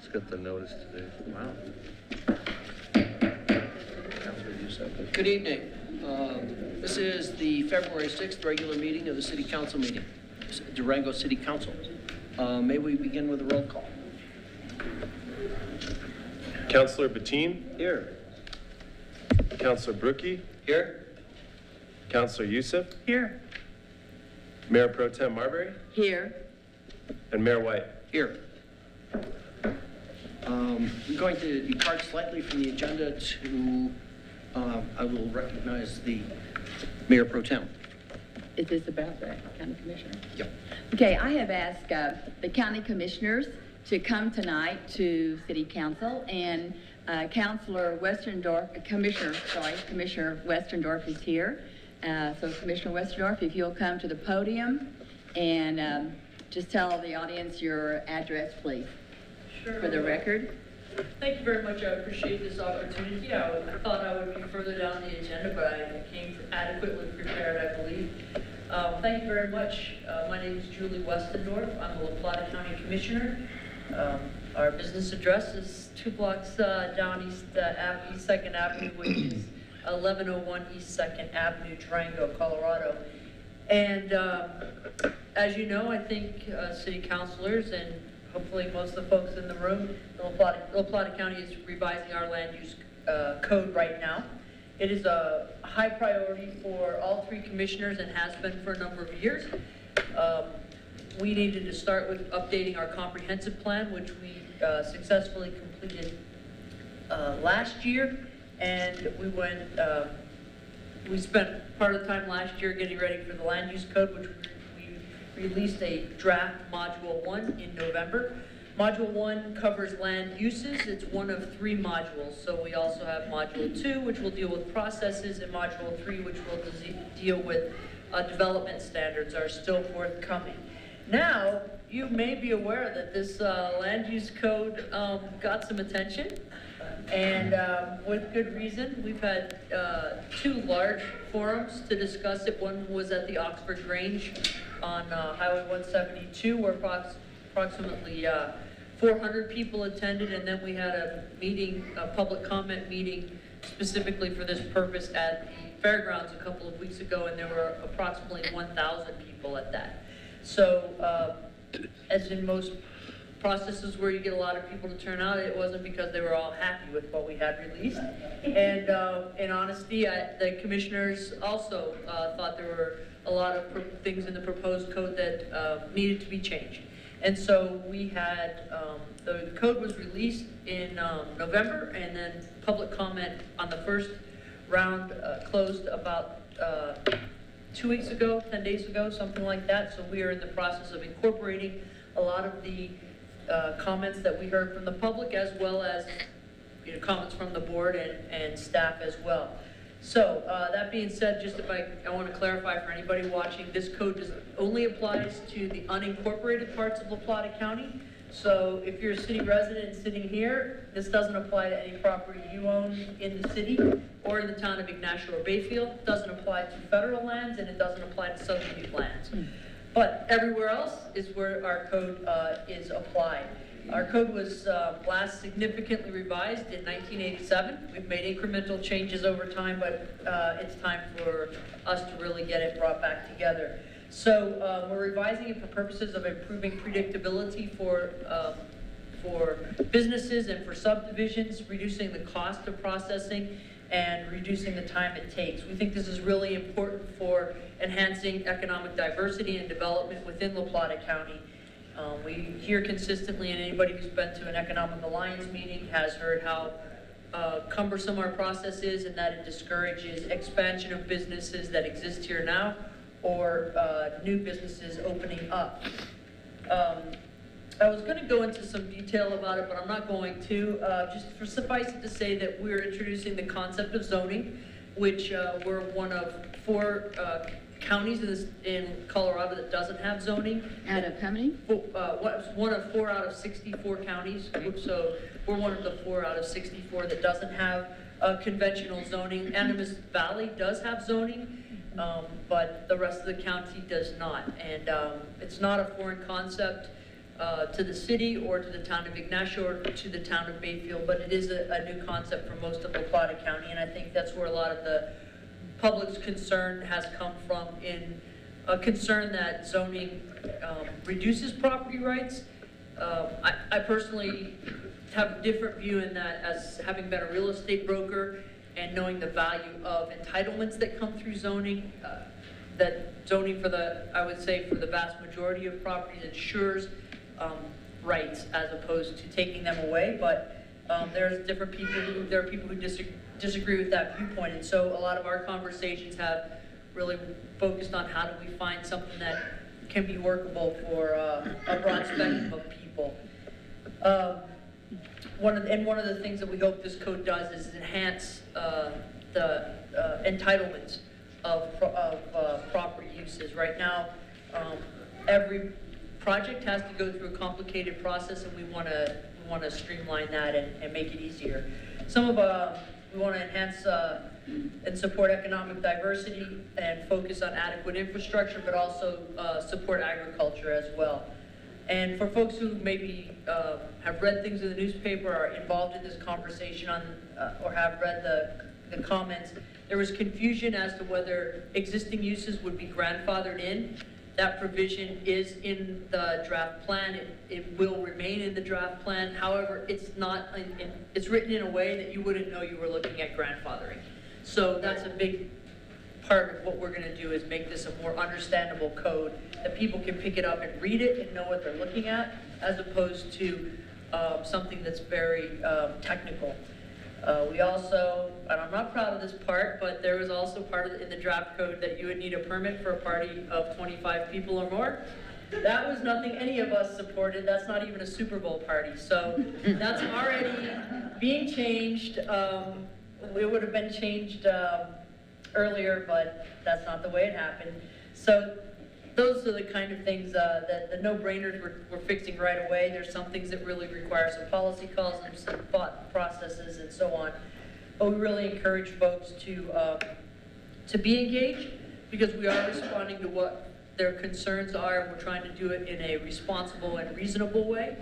Just got the notice today. Wow. Good evening. This is the February 6th regular meeting of the City Council meeting, Durango City Council. May we begin with a roll call? Councillor Bettine, Here. Councillor Brookie, Here. Councillor Youssef, Here. Mayor Pro Tem Marbury, Here. and Mayor White. Here. We're going to depart slightly from the agenda to, I will recognize the Mayor Pro Tem. Is this about the county commissioner? Yep. Okay, I have asked the county commissioners to come tonight to city council, and Commissioner Westendorf is here. So Commissioner Westendorf, if you'll come to the podium and just tell the audience your address, please. Sure. For the record. Thank you very much. I appreciate this opportunity. I thought I would be further down the agenda, but I came adequately prepared, I believe. Thank you very much. My name is Julie Westendorf. I'm the La Plata County Commissioner. Our business address is 2 blocks down East 2nd Avenue, which is 1101 East 2nd Avenue, Durango, Colorado. And as you know, I think city councilors and hopefully most of the folks in the room, La Plata County is revising our land use code right now. It is a high priority for all 3 commissioners and has been for a number of years. We needed to start with updating our comprehensive plan, which we successfully completed last year. And we spent part of the time last year getting ready for the land use code, which we released a draft Module 1 in November. Module 1 covers land uses. It's one of 3 modules. So we also have Module 2, which will deal with processes, and Module 3, which will deal with development standards, are still forthcoming. Now, you may be aware that this land use code got some attention, and with good reason. We've had 2 large forums to discuss it. One was at the Oxford Grange on Highway 172, where approximately 400 people attended, and then we had a meeting, a public comment meeting specifically for this purpose at the fairgrounds a couple of weeks ago, and there were approximately 1,000 people at that. So, as in most processes where you get a lot of people to turn out, it wasn't because they were all happy with what we had released. And in honesty, the commissioners also thought there were a lot of things in the proposed code that needed to be changed. And so we had, the code was released in November, and then public comment on the first round closed about 2 weeks ago, 10 days ago, something like that. So we are in the process of incorporating a lot of the comments that we heard from the public, as well as comments from the board and staff as well. So that being said, just if I want to clarify for anybody watching, this code only applies to the unincorporated parts of La Plata County. So if you're a city resident sitting here, this doesn't apply to any property you own in the city or in the town of Ignacio or Bayfield. It doesn't apply to federal lands, and it doesn't apply to substitute lands. But everywhere else is where our code is applied. Our code was last significantly revised in 1987. We've made incremental changes over time, but it's time for us to really get it brought back together. So we're revising it for purposes of improving predictability for businesses and for subdivisions, reducing the cost of processing, and reducing the time it takes. We think this is really important for enhancing economic diversity and development within La Plata County. We hear consistently, and anybody who's been to an Economic Alliance meeting has heard how cumbersome our process is, and that it discourages expansion of businesses that exist here now or new businesses opening up. I was going to go into some detail about it, but I'm not going to. Just for suffice it to say that we're introducing the concept of zoning, which we're one of 4 counties in Colorado that doesn't have zoning. Out of how many? One of 4 out of 64 counties. So we're one of the 4 out of 64 that doesn't have conventional zoning. Animas Valley does have zoning, but the rest of the county does not. And it's not a foreign concept. to the city or to the town of Ignacio or to the town of Bayfield, but it is a new concept for most of La Plata County, and I think that's where a lot of the public's concern has come from, in a concern that zoning reduces property rights. I personally have a different view in that, as having been a real estate broker and knowing the value of entitlements that come through zoning, that zoning I would say for the vast majority of properties ensures rights as opposed to taking them away, but there are people who disagree with that viewpoint, and so a lot of our conversations have really focused on how do we find something that can be workable for a broad spectrum of people. One of the things that we hope this code does is enhance the entitlements of property uses. Right now, every project has to go through a complicated process, and we want to streamline that and make it easier. We want to enhance and support economic diversity and focus on adequate infrastructure, but also support agriculture as well. And for folks who maybe have read things in the newspaper, are involved in this conversation or have read the comments, there was confusion as to whether existing uses would be grandfathered in. That provision is in the draft plan. It will remain in the draft plan. However, it's written in a way that you wouldn't know you were looking at grandfathering. So that's a big part of what we're going to do, is make this a more understandable code that people can pick it up and read it and know what they're looking at, as opposed to something that's very technical. We also, and I'm not proud of this part, but there was also part in the draft code that you would need a permit for a party of 25 people or more. That was nothing any of us supported. That's not even a Super Bowl party. So that's already being changed. It would have been changed earlier, but that's not the way it happened. So those are the kind of things that the no-brainers we're fixing right away. There's some things that really require some policy calls and some thought processes and so on. But we really encourage folks to be engaged, because we are responding to what their concerns are, and we're trying to do it in a responsible and reasonable way.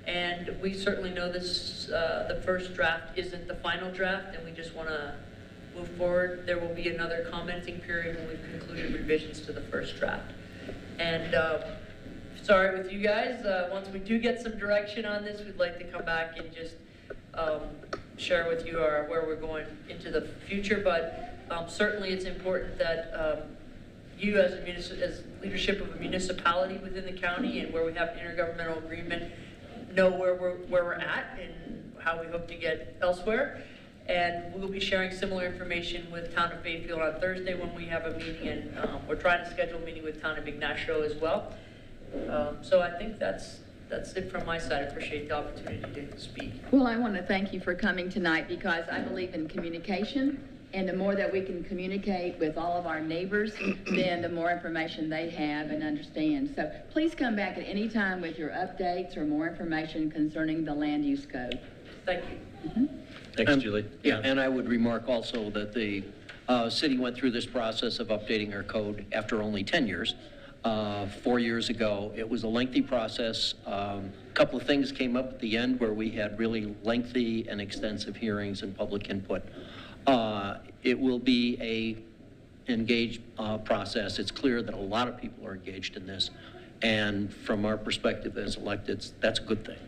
And we certainly know this, the first draft isn't the final draft, and we just want to move forward. There will be another commenting period when we've concluded revisions to the first draft. And if it's all right with you guys, once we do get some direction on this, we'd like to come back and just share with you where we're going into the future. But certainly it's important that you as leadership of a municipality within the county, and where we have intergovernmental agreement, know where we're at and how we hope to get elsewhere. And we'll be sharing similar information with Town of Bayfield on Thursday when we have a meeting, and we're trying to schedule a meeting with Town of Ignacio as well. So I think that's it from my side. I appreciate the opportunity to speak. Well, I want to thank you for coming tonight, because I believe in communication, and the more that we can communicate with all of our neighbors, then the more information they have and understand. So please come back at any time with your updates or more information concerning the land use code. Thank you. Mm-hmm. Thanks, Julie. Yeah, and I would remark also that the city went through this process of updating our code after only 10 years. 4 years ago, it was a lengthy process. A couple of things came up at the end where we had really lengthy and extensive hearings and public input. It will be a engaged process. It's clear that a lot of people are engaged in this, and from our perspective as electeds, that's a good thing.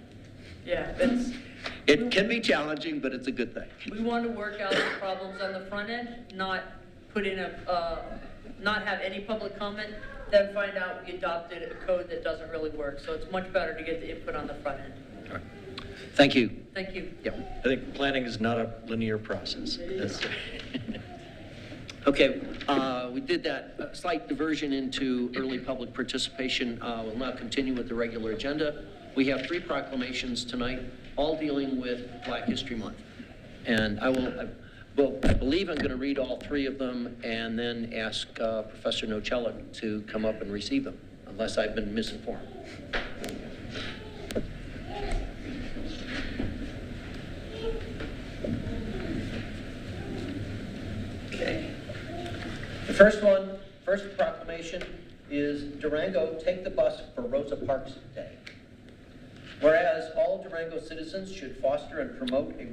Yeah, It can be challenging, but it's a good thing. we want to work out the problems on the front end, not put in not have any public comment, then find out we adopted a code that doesn't really work. So it's much better to get the input on the front end. All right. Thank you. Thank you. Yep. I think planning is not a linear process. Okay, we did that slight diversion into early public participation. We'll now continue with the regular agenda. We have 3 proclamations tonight, all dealing with Black History Month. And I believe I'm going to read all 3 of them and then ask Professor Nocella to come up and receive them, unless I've been misinformed. Okay. The first proclamation is Durango, take the bus for Rosa Parks Day. Whereas all Durango citizens should foster and promote a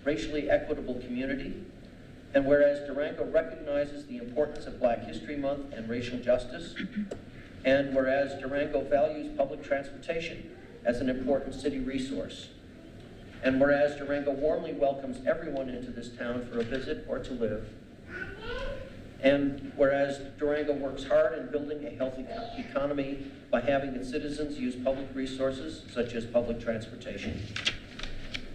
racially equitable community, and whereas Durango recognizes the importance of Black History Month and racial justice, and whereas Durango values public transportation as an important city resource, and whereas Durango warmly welcomes everyone into this town for a visit or to live, and whereas Durango works hard in building a healthy economy by having its citizens use public resources such as public transportation,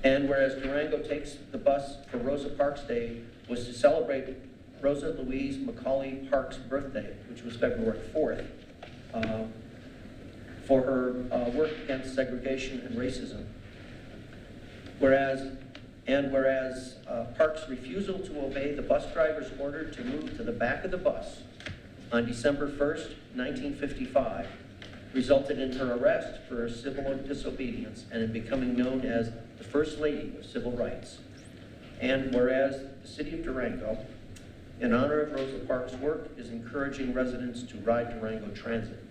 and whereas Durango takes the bus for Rosa Parks Day was to celebrate Rosa Louise Macaulay Parks' birthday, which was February 4th, for her work against segregation and racism. Whereas Parks' refusal to obey the bus driver's order to move to the back of the bus on December 1st, 1955, resulted in her arrest for civil disobedience and in becoming known as the First Lady of Civil Rights. And whereas the City of Durango, in honor of Rosa Parks' work, is encouraging residents to ride Durango Transit.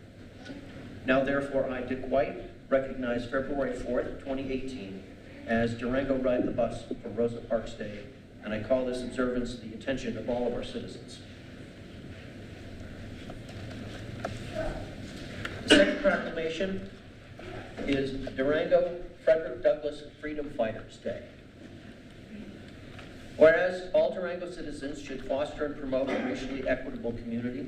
Now therefore, I, Dick White, recognize February 4th, 2018 as Durango Ride the Bus for Rosa Parks Day, and I call this observance to the attention of all of our citizens. The second proclamation is Durango Frederick Douglass Freedom Fighters Day. Whereas all Durango citizens should foster and promote a racially equitable community,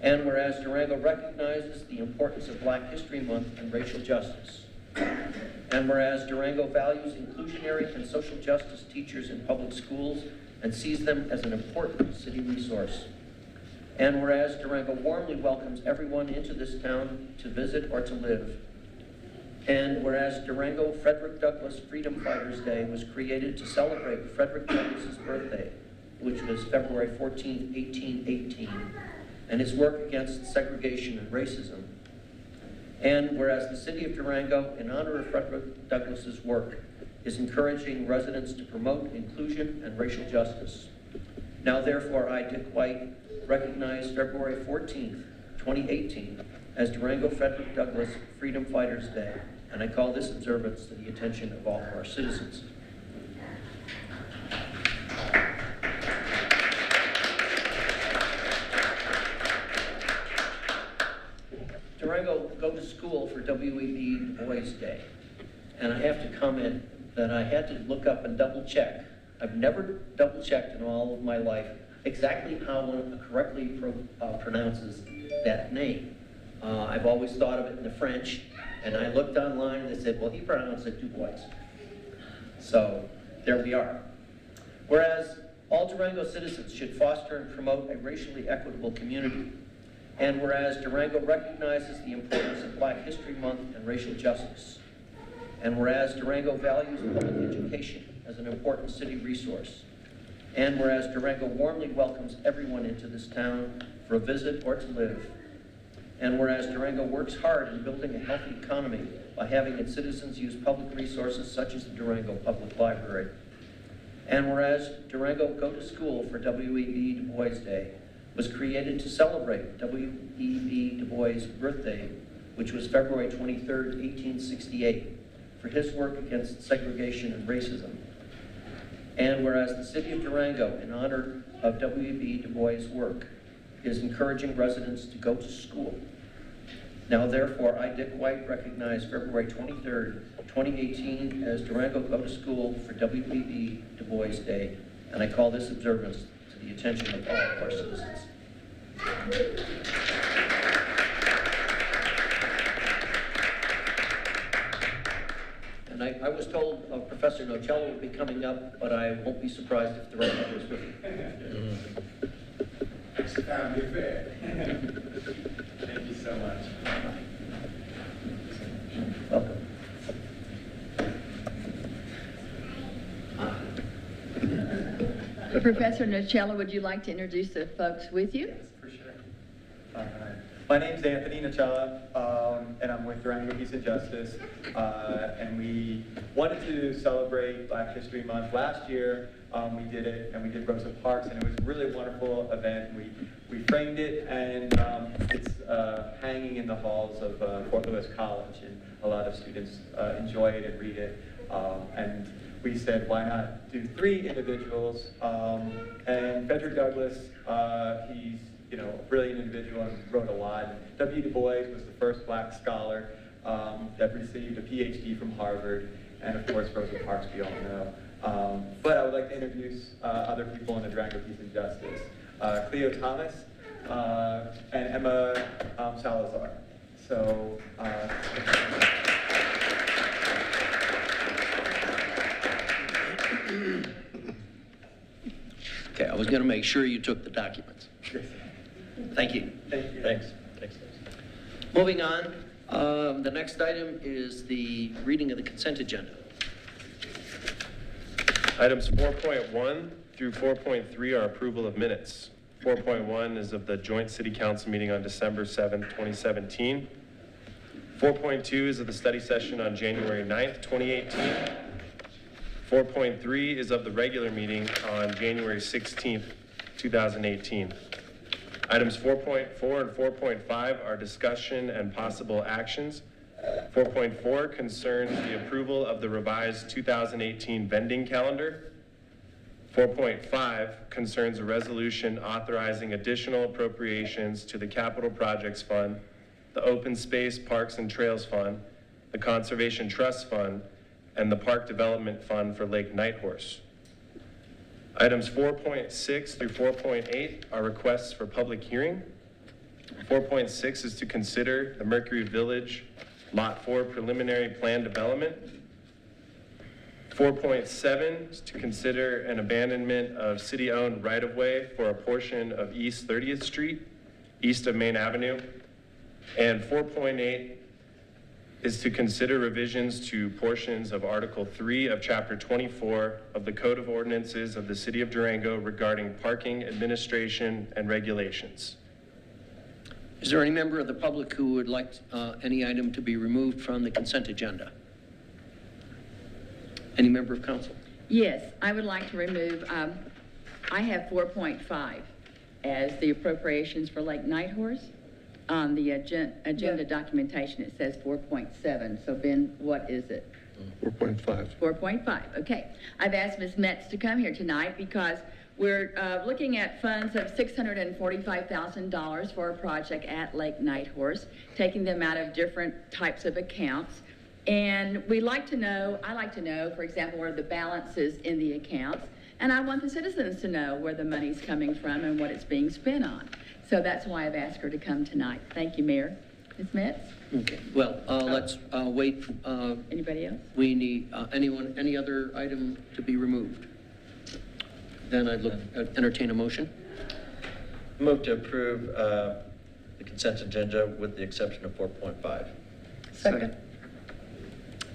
and whereas Durango recognizes the importance of Black History Month and racial justice, and whereas Durango values inclusionary and social justice teachers in public schools and sees them as an important city resource, and whereas Durango warmly welcomes everyone into this town to visit or to live, and whereas Durango Frederick Douglass Freedom Fighters Day was created to celebrate Frederick Douglass's birthday, which was February 14, 1818, and his work against segregation and racism. And whereas the City of Durango, in honor of Frederick Douglass's work, is encouraging residents to promote inclusion and racial justice. Now therefore, I, Dick White, recognize February 14th, 2018 as Durango Frederick Douglass Freedom Fighters Day, and I call this observance to the attention of all of our citizens. Durango Go to School for W.E.B. Du Bois Day. And I have to comment that I had to look up and double check. I've never double checked in all of my life exactly how one correctly pronounces that name. I've always thought of it in the French, and I looked online and they said, well, he pronounced it Du Bois. So there we are. Whereas all Durango citizens should foster and promote a racially equitable community, and whereas Durango recognizes the importance of Black History Month and racial justice, and whereas Durango values public education as an important city resource, and whereas Durango warmly welcomes everyone into this town for a visit or to live, and whereas Durango works hard in building a healthy economy by having its citizens use public resources such as the Durango Public Library, and whereas Durango Go to School for W.E.B. Du Bois Day was created to celebrate W.E.B. Du Bois' birthday, which was February 23, 1868, for his work against segregation and racism. And whereas the City of Durango, in honor of W.E.B. Du Bois' work, is encouraging residents to go to school. Now therefore, I, Dick White, recognize February 23rd, 2018 as Durango Go to School for W.E.B. Du Bois Day, and I call this observance to the attention of all of our citizens. And I was told Professor Nocello would be coming up, but I won't be surprised if the right one is with him. It's a family affair. Thank you so much. Welcome. Professor Nocello, would you like to introduce the folks with you? Yes, for sure. My name's Anthony Nocella, and I'm with Durango Peace and Justice. And we wanted to celebrate Black History Month. Last year, we did it, and we did Rosa Parks, and it was a really wonderful event. We we framed it, and it's hanging in the halls of Fort Lewis College, and a lot of students enjoy it and read it. And we said, why not do 3 individuals? And Frederick Douglass, he's a brilliant individual and wrote a lot. W. Du Bois was the first Black scholar that received a PhD from Harvard, and of course Rosa Parks we all know. But I would like to introduce other people in the Durango Peace and Justice. Cleo Thomas and Emma Salazar. So. Okay, I was going to make sure you took the documents. Thank you. Thank you. Thanks. Thanks. Moving on, the next item is the reading of the consent agenda. Items 4.1 through 4.3 are approval of minutes. 4.1 is of the joint city council meeting on December 7th, 2017. 4.2 is of the study session on January 9th, 2018. 4.3 is of the regular meeting on January 16th, 2018. Items 4.4 and 4.5 are discussion and possible actions. 4.4 concerns the approval of the revised 2018 vending calendar. 4.5 concerns a resolution authorizing additional appropriations to the Capital Projects Fund, the Open Space, Parks and Trails Fund, the Conservation Trust Fund, and the Park Development Fund for Lake Nighthorse. Items 4.6 through 4.8 are requests for public hearing. 4.6 is to consider the Mercury Village Lot 4 preliminary plan development. 4.7 is to consider an abandonment of city-owned right-of-way for a portion of East 30th Street, east of Main Avenue. And 4.8 is to consider revisions to portions of Article 3 of Chapter 24 of the Code of Ordinances of the City of Durango regarding parking administration and regulations. Is there any member of the public who would like any item to be removed from the consent agenda? Any member of council? Yes, I would like to remove, I have 4.5 as the appropriations for Lake Nighthorse. On the agenda documentation, it says 4.7. So Ben, what is it? 4.5. 4.5, okay. I've asked Ms. Metz to come here tonight because we're looking at funds of $645,000 for a project at Lake Nighthorse, taking them out of different types of accounts. And I like to know, for example, where the balance is in the accounts. And I want the citizens to know where the money's coming from and what it's being spent on. So that's why I've asked her to come tonight. Thank you, Mayor. Ms. Metz? Okay, well, let's wait. Anybody else? We need, any other item to be removed? Then I'd entertain a motion. Move to approve the consent agenda with the exception of 4.5. Second.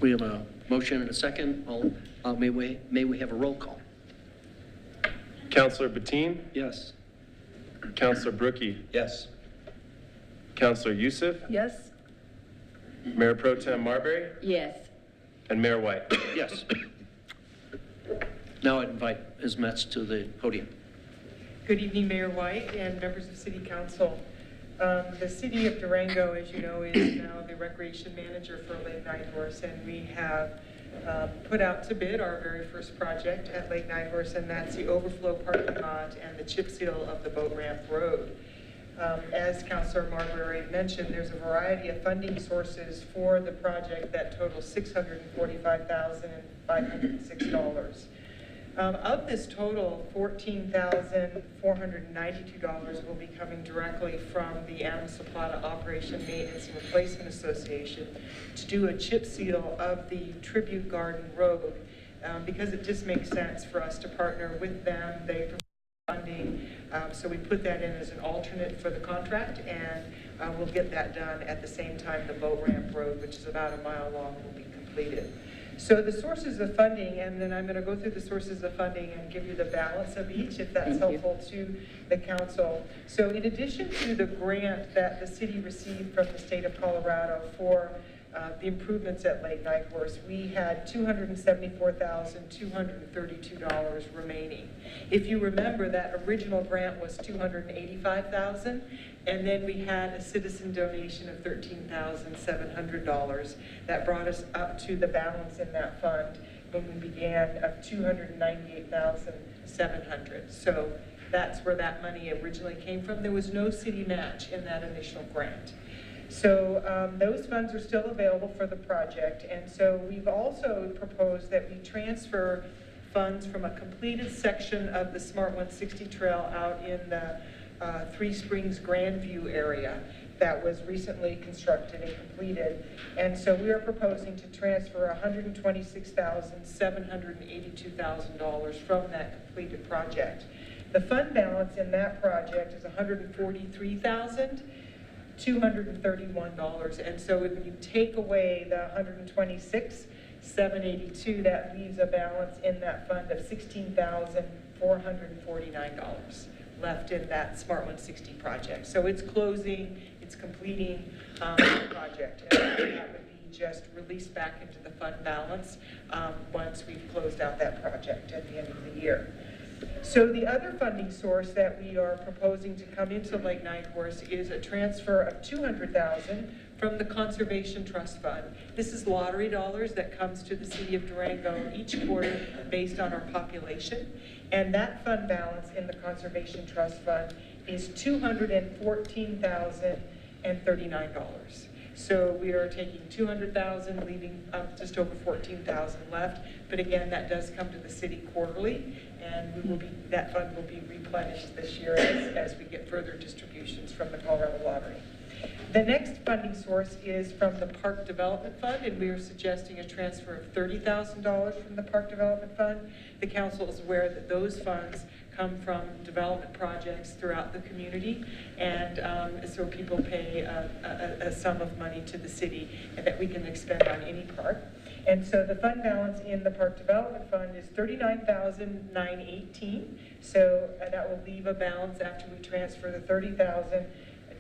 We have a motion and a second. May we have a roll call? Councilor Bateen, Yes. Councilor Brookie, Yes. Councilor Youssef, Yes? Mayor Pro Tem Marbury, Yes. and Mayor White. Yes. Now I'd invite Ms. Metz to the podium. Good evening, Mayor White and members of City Council. The City of Durango, as you know, is now the recreation manager for Lake Nighthorse, and we have put out to bid our very first project at Lake Nighthorse, and that's the overflow parking lot and the chip seal of the boat ramp road. As Councilor Marbury mentioned, there's a variety of funding sources for the project that total $645,506. Of this total, $14,492 will be coming directly from the Anasaplata Operation Maintenance and Replacement Association to do a chip seal of the Tribute Garden Road, because it just makes sense for us to partner with them. They provide funding, so we put that in as an alternate for the contract, and we'll get that done at the same time the boat ramp road, which is about a mile long, will be completed. So the sources of funding, and then I'm going to go through the sources of funding and give you the balance of each, if that's helpful to the council. So in addition to the grant that the city received from the state of Colorado for the improvements at Lake Night Horse, we had $274,232 remaining. If you remember, that original grant was $285,000, and then we had a citizen donation of $13,700. That brought us up to the balance in that fund when we began of $298,700. So that's where that money originally came from. There was no city match in that initial grant. So those funds are still available for the project. And so we've also proposed that we transfer funds from a completed section of the Smart 160 Trail out in the Three Springs Grandview area that was recently constructed and completed. And so we are proposing to transfer $126,782,000 from that completed project. The fund balance in that project is $143,231. And so when you take away the $126,782, that leaves a balance in that fund of $16,449 left in that Smart 160 project. So it's closing, it's completing the project. And that would be just released back into the fund balance once we've closed out that project at the end of the year. So the other funding source that we are proposing to come into Lake Night Horse is a transfer of $200,000 from the Conservation Trust Fund. This is lottery dollars that comes to the city of Durango each quarter based on our population. And that fund balance in the Conservation Trust Fund is $214,039. So we are taking $200,000, leaving up just over $14,000 left. But again, that does come to the city quarterly, and that fund will be replenished this year as we get further distributions from the Colorado Lottery. The next funding source is from the Park Development Fund, and we are suggesting a transfer of $30,000 from the Park Development Fund. The council is aware that those funds come from development projects throughout the community, and so people pay a sum of money to the city and that we can expend on any park. And so the fund balance in the Park Development Fund is $39,918. So that will leave a balance after we transfer the $30,000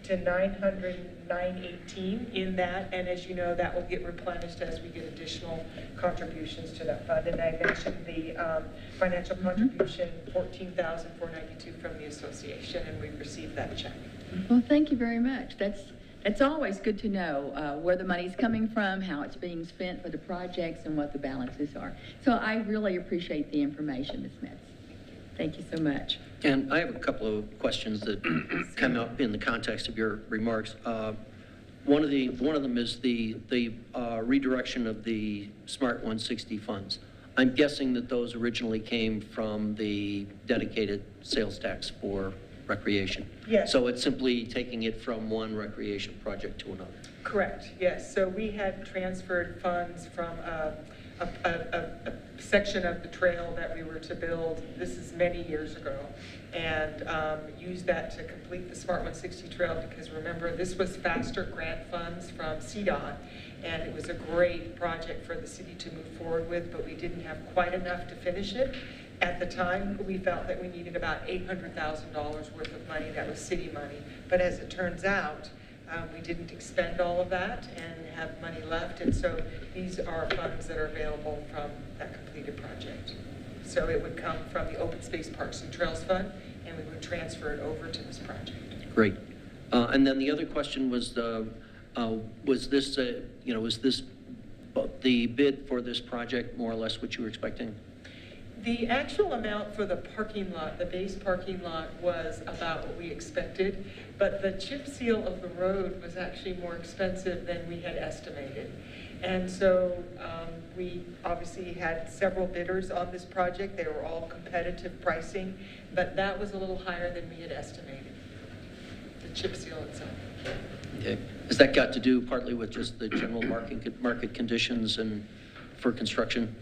to $918 in that, and as you know, that will get replenished as we get additional contributions to that fund. And I mentioned the financial contribution, $14,492 from the association, and we've received that check. Well, thank you very much. That's always good to know where the money's coming from, how it's being spent for the projects, and what the balances are. So I really appreciate the information, Ms. Metz. Thank you so much. And I have a couple of questions that come up in the context of your remarks. One of them is the redirection of the Smart 160 funds. I'm guessing that those originally came from the dedicated sales tax for recreation. Yes. So it's simply taking it from one recreation project to another. Correct, yes. So we had transferred funds from a section of the trail that we were to build, this is many years ago, and used that to complete the Smart 160 Trail, because remember, this was faster grant funds from CDOT, and it was a great project for the city to move forward with, but we didn't have quite enough to finish it. At the time, we felt that we needed about $800,000 worth of money that was city money, but as it turns out, we didn't expend all of that and have money left, and so these are funds that are available from that completed project. So it would come from the Open Space Parks and Trails Fund, and we would transfer it over to this project. Great. And then the other question was this the bid for this project more or less what you were expecting? The actual amount for the parking lot, the base parking lot, was about what we expected, but the chip seal of the road was actually more expensive than we had estimated. And so we obviously had several bidders on this project. They were all competitive pricing, but that was a little higher than we had estimated, the chip seal itself. Okay. Has that got to do partly with just the general market conditions and for construction?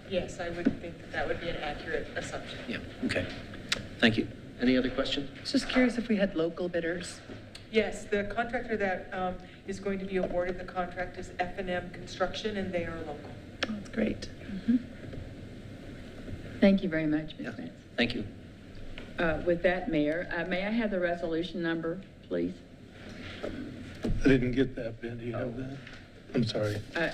Yes, I would think that that would be an accurate assumption. Yeah, okay. Thank you. Any other questions? Just curious if we had local bidders. Yes, the contractor that is going to be awarded the contract is F&M Construction, and they are local. Oh, that's great. Thank you very much, Ms. Yeah. Metz. Thank you. With that, Mayor, may I have the resolution number, please? I didn't get that, Ben. Do you have that? I'm sorry. I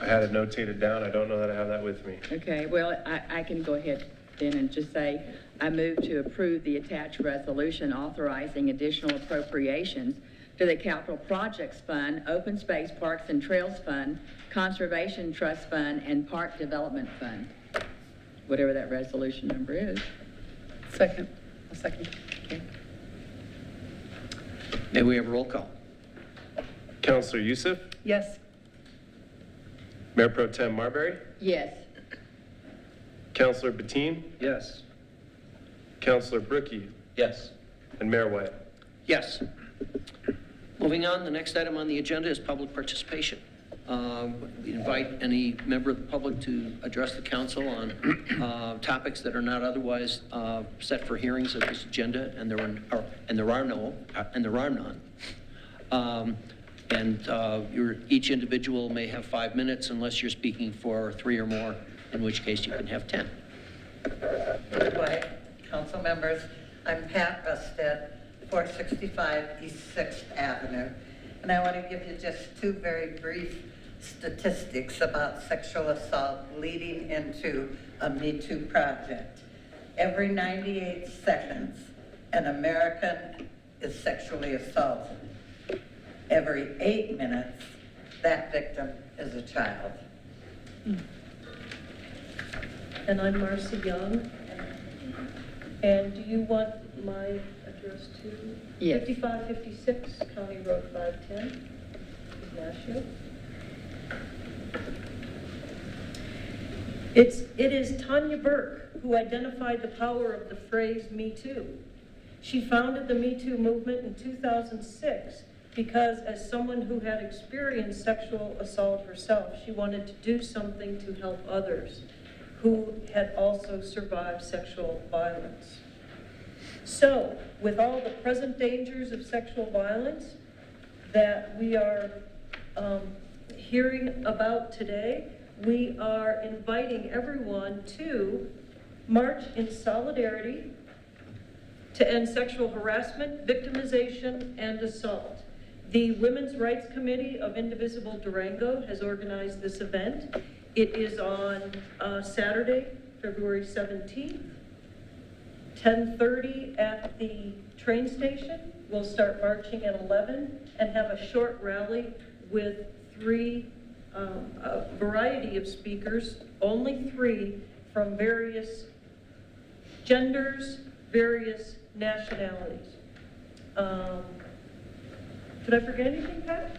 had it notated down. I don't know that I have that with me. Okay, well, I can go ahead then and just say, I move to approve the attached resolution authorizing additional appropriations to the Capital Projects Fund, Open Space Parks and Trails Fund, Conservation Trust Fund, and Park Development Fund. Whatever that resolution number is. Second. A second. Okay. May we have a roll call? Counselor Youssef, Yes. Mayor Pro Tem Marbury, Yes. Counselor Bettine, Yes. Counselor Brookie, Yes. and Mayor White. Yes. Moving on, the next item on the agenda is public participation. We invite any member of the public to address the council on topics that are not otherwise set for hearings of this agenda, and there are none. Each individual may have 5 minutes unless you're speaking for 3 or more, in which case you can have 10. Good morning, council members. I'm Pat Rusted, 465 East 6th Avenue, and I want to give you just 2 very brief statistics about sexual assault leading into a Me Too project. Every 98 seconds, an American is sexually assaulted. Every 8 minutes, that victim is a child. And I'm Marcy Young. And do you want my address too? Yes. 5556 County Road 510, Ignacio. It is Tanya Burke who identified the power of the phrase Me Too. She founded the Me Too movement in 2006 because as someone who had experienced sexual assault herself, she wanted to do something to help others who had also survived sexual violence. So, with all the present dangers of sexual violence that we are hearing about today, we are inviting everyone to march in solidarity to end sexual harassment, victimization, and assault. The Women's Rights Committee of Indivisible Durango has organized this event. It is on Saturday, February 17th, 10:30 at the train station. We'll start marching at 11 and have a short rally with a variety of speakers, only 3 from various genders, various nationalities. Did I forget anything, Pat?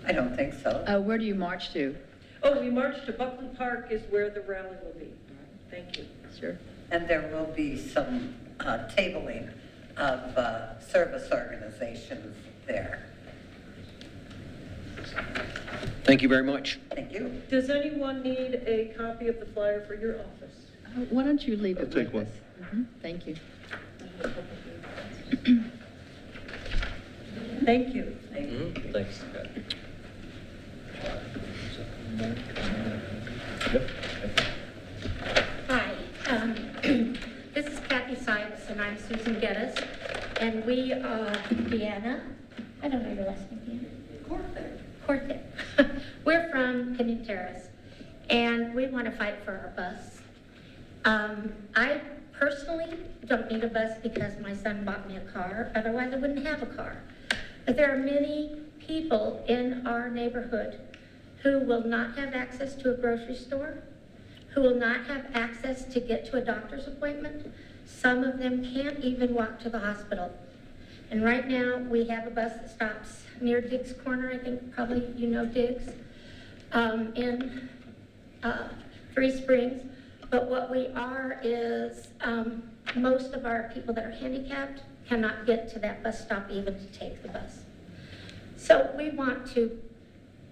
I don't think so. Where do you march to? Oh, we march to Buckley Park is where the rally will be. Thank you. Sure. And there will be some tabling of service organizations there. Thank you very much. Thank you. Does anyone need a copy of the flyer for your office? Why don't you leave it with us? I'll take one. Thank you. Thank you. Thank you. Thanks. Hi, this is Kathy Sykes, and I'm Susan Geddes, and we are Deanna. I don't know your last name, Deanna. Corthet. We're from Pinning Terrace, and we want to fight for our bus. I personally don't need a bus because my son bought me a car, otherwise I wouldn't have a car. But there are many people in our neighborhood who will not have access to a grocery store, who will not have access to get to a doctor's appointment. Some of them can't even walk to the hospital. And right now, we have a bus that stops near Diggs Corner, I think probably you know Diggs, in 3 Springs. But what we are is, most of our people that are handicapped cannot get to that bus stop even to take the bus. So we want to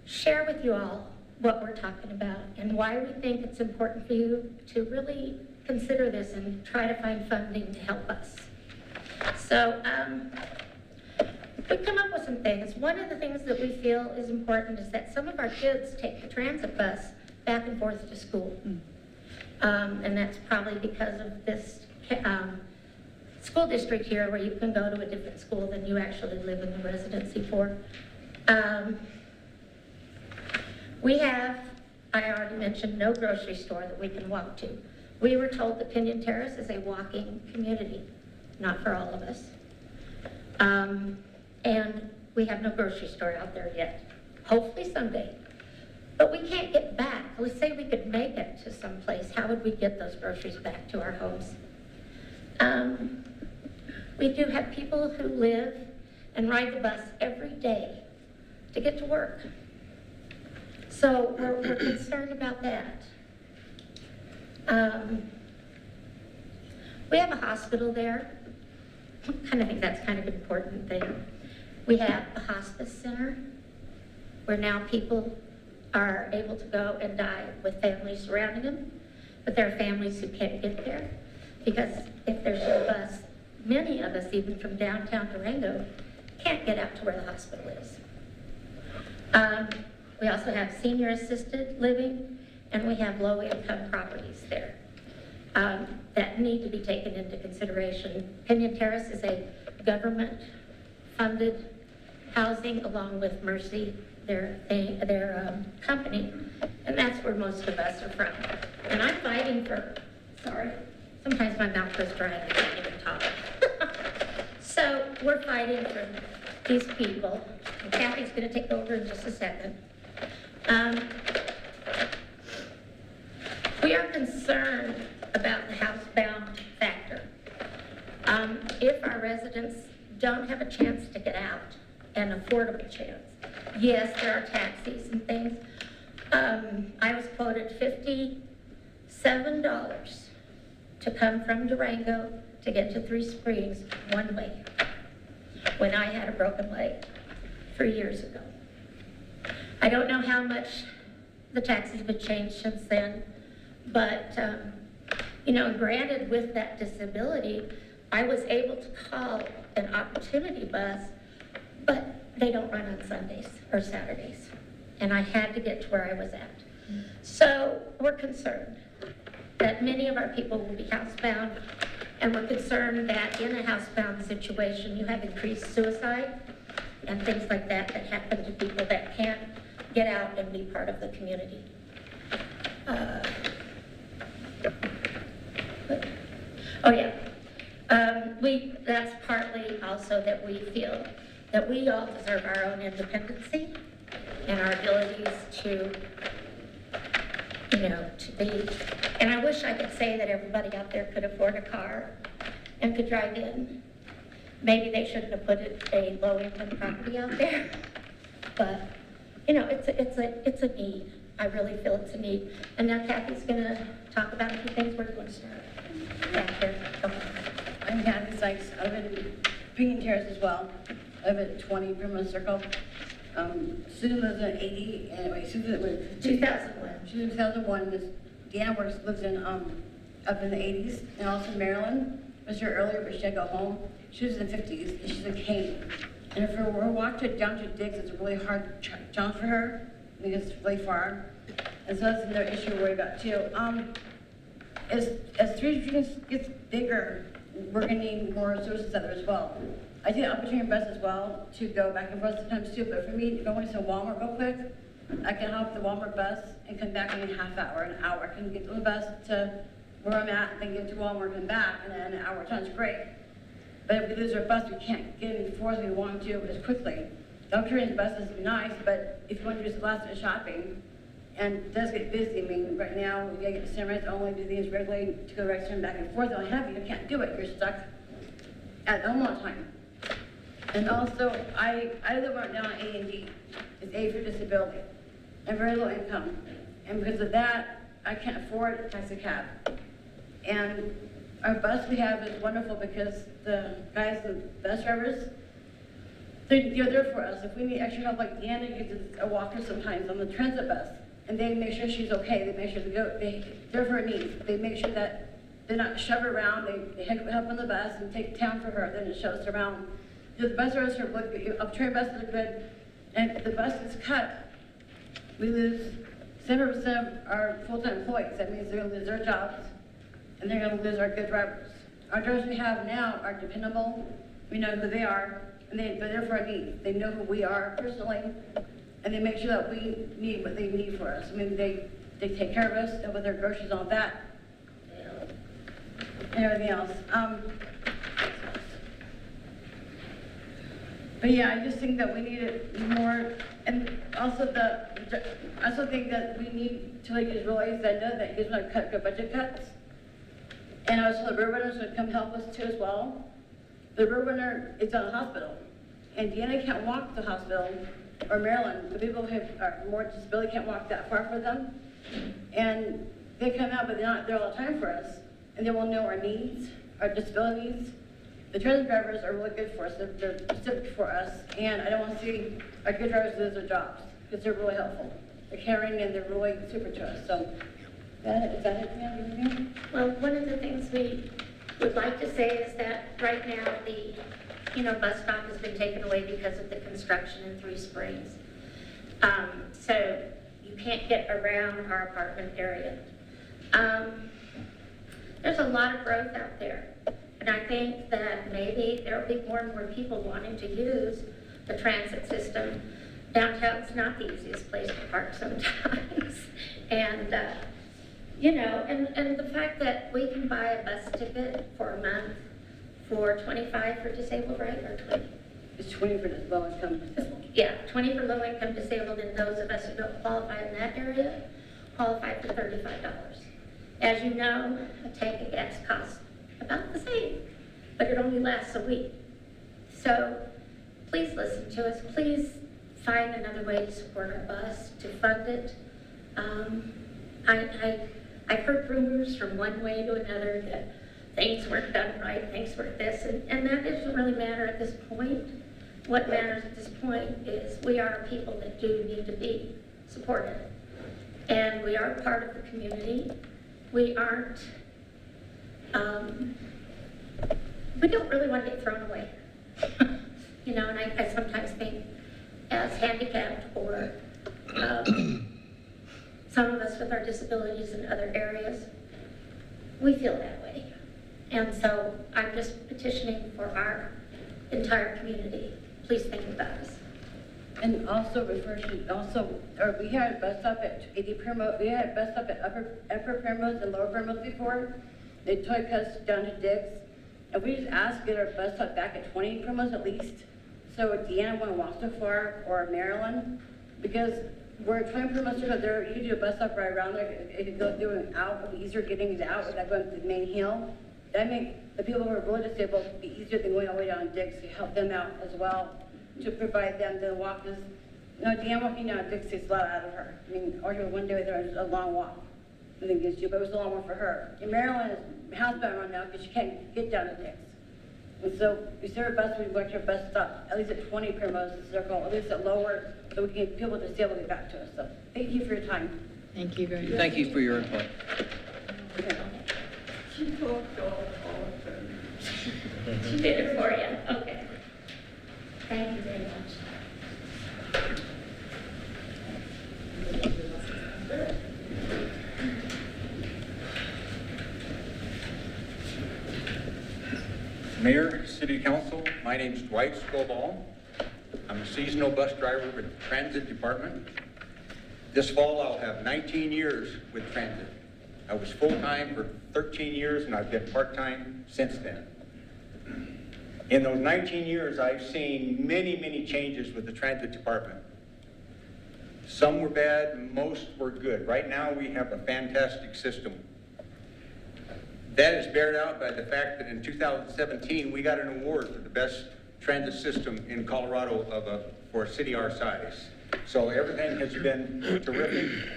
share with you all what we're talking about and why we think it's important for you to really consider this and try to find funding to help us. So we've come up with some things. One of the things that we feel is important is that some of our kids take the transit bus back and forth to school. And that's probably because of this school district here where you can go to a different school than you actually live in the residency for. We have, I already mentioned, no grocery store that we can walk to. We were told that Pinion Terrace is a walking community, not for all of us. And we have no grocery store out there yet. Hopefully someday. But we can't get back. Let's say we could make it to some place. How would we get those groceries back to our homes? We do have people who live and ride the bus every day to get to work. So we're concerned about that. We have a hospital there. I kind of think that's kind of an important thing. We have a hospice center where now people are able to go and die with families surrounding them, but there are families who can't get there because if there's no bus, many of us, even from downtown Durango, can't get out to where the hospital is. We also have senior assisted living, and we have low income properties there that need to be taken into consideration. Pinion Terrace is a government funded housing along with Mercy, their company, and that's where most of us are from. And I'm fighting for, sorry, sometimes my mouth goes dry and I can't even talk. So we're fighting for these people. And Kathy's gonna take over in just a second. We are concerned about the housebound factor. If our residents don't have a chance to get out, an affordable chance, yes, there are taxis and things. I was quoted $57 to come from Durango to get to Three Springs one way when I had a broken leg 3 years ago. I don't know how much the taxes have changed since then, but, granted with that disability, I was able to call an opportunity bus, but they don't run on Sundays or Saturdays. And I had to get to where I was at. So we're concerned that many of our people will be housebound, and we're concerned that in a housebound situation, you have increased suicide and things like that that happen to people that can't get out and be part of the community. That's partly also that we feel that we all deserve our own independency and our abilities to be, and I wish I could say that everybody out there could afford a car and could drive in. Maybe they shouldn't have put a low-income property out there, but, it's a need. I really feel it's a need. And now Kathy's gonna talk about a few things. Where do you want to start? Back there. Okay. I'm Kathy Sykes. I live in Pinion Terrace as well. I live at 20 Primrose Circle. Susan lives in 80, and Susan was 2001. She lives in 2001. Deanna lives in up in the 80s, and also Maryland was here earlier, but she had to go home. She was in the 50s, and she's a cane. And for her walk down to Diggs, it's a really hard challenge for her because it's really far. And so that's another issue we're worried about too. As Three Springs gets bigger, we're going to need more services out there as well. I take the opportunity bus as well to go back and forth sometimes too, but for me, going to Walmart real quick, I can hop the Walmart bus and come back in a half hour, an hour. I can get on the bus to where I'm at, then get to Walmart and back, and then an hour time's great. But if we lose our bus, we can't get in forth we want to as quickly. Doctor-trained buses is nice, but if you want to do some last minute shopping, and it does get busy. I mean, right now, we gotta get the Sunrise only do things regularly to go Rexham back and forth. They'll have you can't do it. You're stuck at home all the time. And also, I live right now in A&D. It's A for disability. I'm very low income. And because of that, I can't afford a taxi cab. And our bus we have is wonderful because the guys, the bus drivers, they're there for us. If we need extra help, like Deanna uses a walker sometimes on the transit bus, and they make sure she's okay. They make sure they're for her needs. They make sure that they're not shove her around. They help on the bus and take town for her. Then it shows her around. The bus drivers are good. Uptrain buses are good, and the bus is cut. We lose 7% of our full-time employees. That means they're going to lose their jobs, and they're going to lose our good drivers. Our drivers we have now are dependable. We know who they are, and they're there for our needs. They know who we are personally, and they make sure that we need what they need for us. I mean, they take care of us and with their groceries and all that, and everything else. But yeah, I just think that we need it more, and also I also think that we need to like just realize that I know that you guys want to cut budget cuts. And I was told the Roadrunners would come help us too as well. The Roadrunner is on a hospital, and Deanna can't walk to the hospital, or Maryland. The people who are more disability can't walk that far for them. And they come out, but they're not there all the time for us. And they will know our needs, our disability needs. The transit drivers are really good for us. They're specific for us. And I don't want to see our good drivers lose their jobs, because they're really helpful. They're caring and they're really super to us. So, is that it, ma'am? Well, one of the things we would like to say is that right now the, bus stop has been taken away because of the construction in Three Springs. So you can't get around our apartment area. There's a lot of growth out there. And I think that maybe there'll be more and more people wanting to use the transit system. Downtown's not the easiest place to park sometimes. And, and the fact that we can buy a bus ticket for a month for $25 for disabled, right, or 20? It's 20 for the low income disabled. Yeah, 20 for low income disabled, and those of us who don't qualify in that area qualify for $35. As you know, a tank of gas costs about the same, but it only lasts a week. So please listen to us. Please find another way to support our bus, to fund it. I've heard rumors from one way to another that things weren't done right, things weren't this, and that doesn't really matter at this point. What matters at this point is we are people that do need to be supported. And we are part of the community. We aren't, we don't really want to get thrown away. And I sometimes think as handicapped or some of us with our disabilities in other areas, we feel that way. And so I'm just petitioning for our entire community. Please think about us. And also we had a bus stop at 80 Primrose, we had a bus stop at Upper Primrose and Lower Primrose before. They took us down to Diggs, and we just asked to get our bus stop back at 20 Primrose at least. So Deanna wouldn't walk so far, or Maryland, because we're 20 Primrose to go there, you could do a bus stop right around there, it could go through and out, it would be easier getting it out without going to the main hill. That make the people who are really disabled be easier than going all the way down Diggs to help them out as well, to provide them the walkers. Deanna walking down Diggs takes a lot out of her. I mean, or one day there was a long walk. I think it's you, but it was a long one for her. In Maryland is housebound right now because she can't get down to Diggs. And so we serve a bus, we went to a bus stop, at least at 20 Primrose Circle, at least at Lower, so we can get people to disabled to get back to us. So thank you for your time. Thank you very much. Thank you for your input. Okay. She did it for you. Okay. Thank you very much. Mayor, City Council, my name's Dwight Scoball. I'm a seasonal bus driver with the Transit Department. This fall, I'll have 19 years with Transit. I was full-time for 13 years, and I've been part-time since then. In those 19 years, I've seen many, many changes with the Transit Department. Some were bad, most were good. Right now, we have a fantastic system. That is bared out by the fact that in 2017, we got an award for the best transit system in Colorado for a city our size. So everything has been terrific.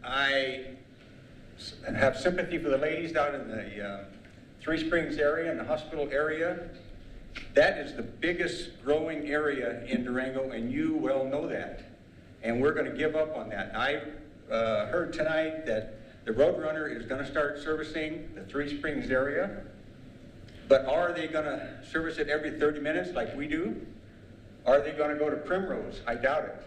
I have sympathy for the ladies down in the Three Springs area and the hospital area. That is the biggest growing area in Durango, and you well know that. And we're going to give up on that. I heard tonight that the Roadrunner is going to start servicing the Three Springs area, but are they going to service it every 30 minutes like we do? Are they going to go to Primrose? I doubt it.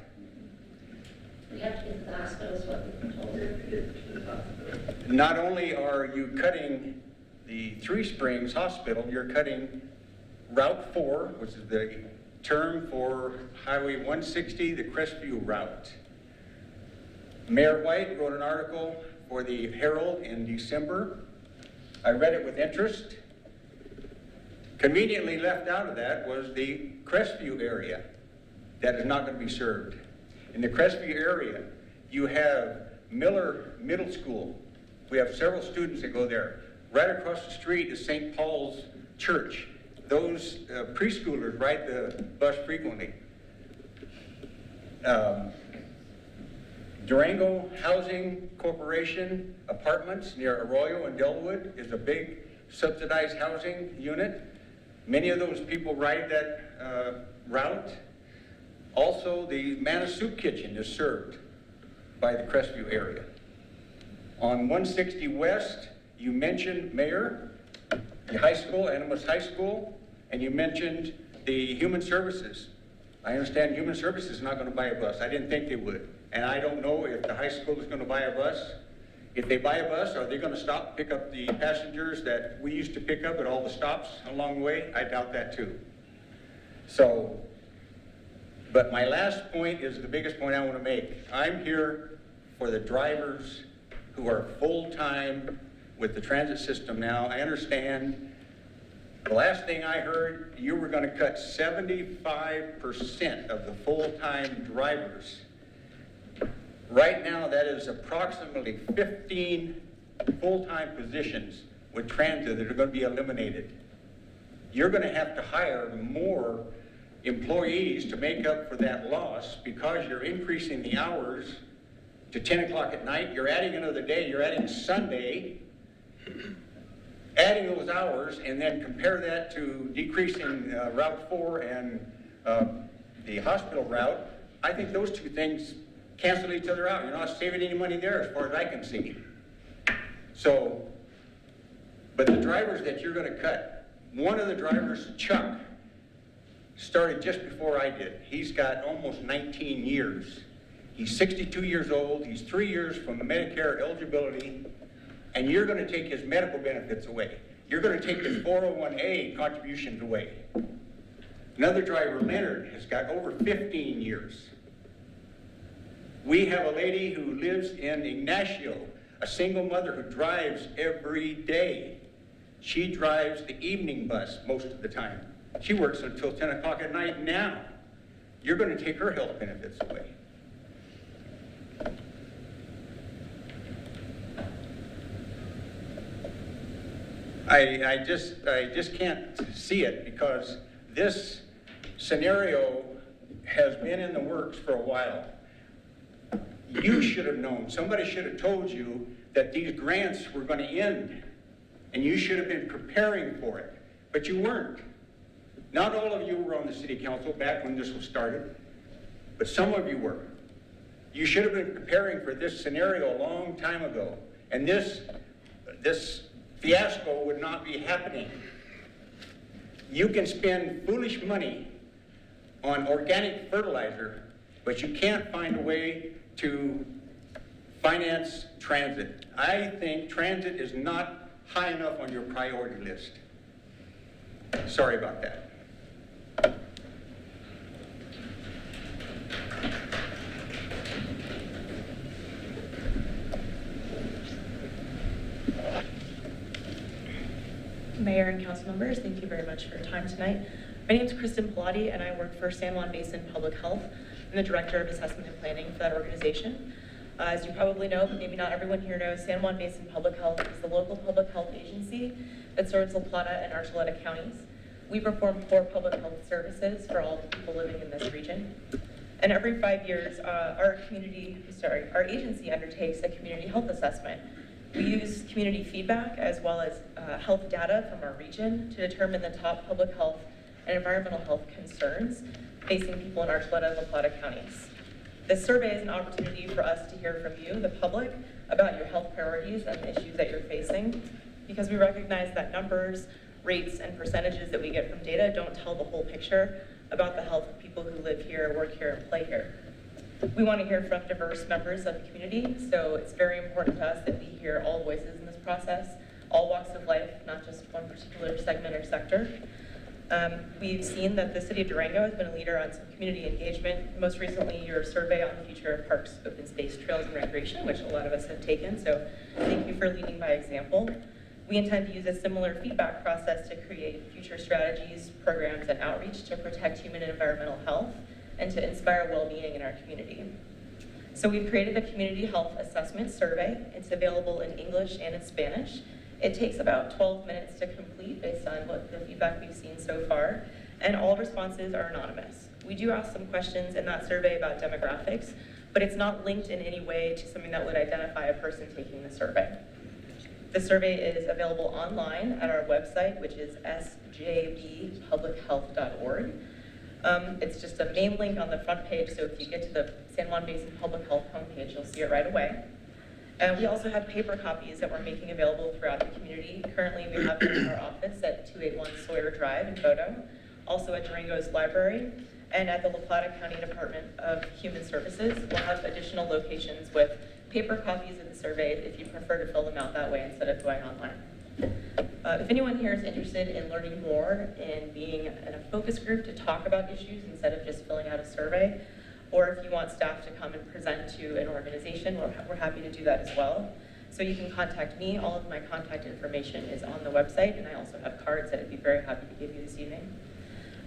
We have to get to the hospital is what we've been told. Not only are you cutting the Three Springs Hospital, you're cutting Route 4, which is the term for Highway 160, the Crestview route. Mayor White wrote an article for the Herald in December. I read it with interest. Conveniently left out of that was the Crestview area that is not going to be served. In the Crestview area, you have Miller Middle School. We have several students that go there. Right across the street is St. Paul's Church. Those preschoolers ride the bus frequently. Durango Housing Corporation Apartments near Arroyo and Delwood is a big subsidized housing unit. Many of those people ride that route. Also, the Manna Soup Kitchen is served by the Crestview area. On 160 West, you mentioned Mayor, the high school, Animas High School, and you mentioned the Human Services. I understand Human Services is not going to buy a bus. I didn't think they would. And I don't know if the high school is going to buy a bus. If they buy a bus, are they going to stop and pick up the passengers that we used to pick up at all the stops along the way? I doubt that too. So, but my last point is the biggest point I want to make. I'm here for the drivers who are full-time with the transit system now. I understand the last thing I heard, you were going to cut 75% of the full-time drivers. Right now, that is approximately 15 full-time positions with transit that are going to be eliminated. You're going to have to hire more employees to make up for that loss because you're increasing the hours to 10 o'clock at night. You're adding another day. You're adding Sunday, adding those hours, and then compare that to decreasing Route 4 and the hospital route. I think those two things cancel each other out. You're not saving any money there as far as I can see. So, but the drivers that you're going to cut, one of the drivers, Chuck, started just before I did. He's got almost 19 years. He's 62 years old. He's 3 years from Medicare eligibility, and you're going to take his medical benefits away. You're going to take his 401A contributions away. Another driver, Leonard, has got over 15 years. We have a lady who lives in Ignacio, a single mother who drives every day. She drives the evening bus most of the time. She works until 10 o'clock at night now. You're going to take her health benefits away. I just can't see it because this scenario has been in the works for a while. You should have known, somebody should have told you that these grants were going to end, and you should have been preparing for it, but you weren't. Not all of you were on the city council back when this was started, but some of you were. You should have been preparing for this scenario a long time ago, and this fiasco would not be happening. You can spend foolish money on organic fertilizer, but you can't find a way to finance transit. I think transit is not high enough on your priority list. Sorry about that. Mayor and council members, thank you very much for your time tonight. My name is Kristen Pilati, and I work for San Juan Basin Public Health. I'm the Director of Assessment and Planning for that organization. As you probably know, but maybe not everyone here knows, San Juan Basin Public Health is the local public health agency that serves La Plata and Archuleta counties. We perform core public health services for all the people living in this region. And every 5 years, our agency undertakes a community health assessment. We use community feedback as well as health data from our region to determine the top public health and environmental health concerns facing people in Archuleta and La Plata counties. This survey is an opportunity for us to hear from you, the public, about your health priorities and the issues that you're facing, because we recognize that numbers, rates, and percentages that we get from data don't tell the whole picture about the health of people who live here, work here, and play here. We want to hear from diverse members of the community, so it's very important to us that we hear all voices in this process, all walks of life, not just one particular segment or sector. We've seen that the city of Durango has been a leader on some community engagement. Most recently, your survey on the future of parks, open space, trails, and recreation, which a lot of us have taken. So thank you for leading by example. We intend to use a similar feedback process to create future strategies, programs, and outreach to protect human and environmental health and to inspire well-being in our community. So we've created a community health assessment survey. It's available in English and in Spanish. It takes about 12 minutes to complete based on what the feedback we've seen so far, and all responses are anonymous. We do ask some questions in that survey about demographics, but it's not linked in any way to something that would identify a person taking the survey. The survey is available online at our website, which is sjbpublichealth.org. It's just a main link on the front page, so if you get to the San Juan Basin Public Health homepage, you'll see it right away. And we also have paper copies that we're making available throughout the community. Currently, we have them in our office at 281 Sawyer Drive in Bodo, also at Durango's library, and at the La Plata County Department of Human Services. We'll have additional locations with paper copies of the survey if you prefer to fill them out that way instead of going online. If anyone here is interested in learning more and being in a focus group to talk about issues instead of just filling out a survey, or if you want staff to come and present to an organization, we're happy to do that as well. So you can contact me. All of my contact information is on the website, and I also have cards that I'd be very happy to give you this evening.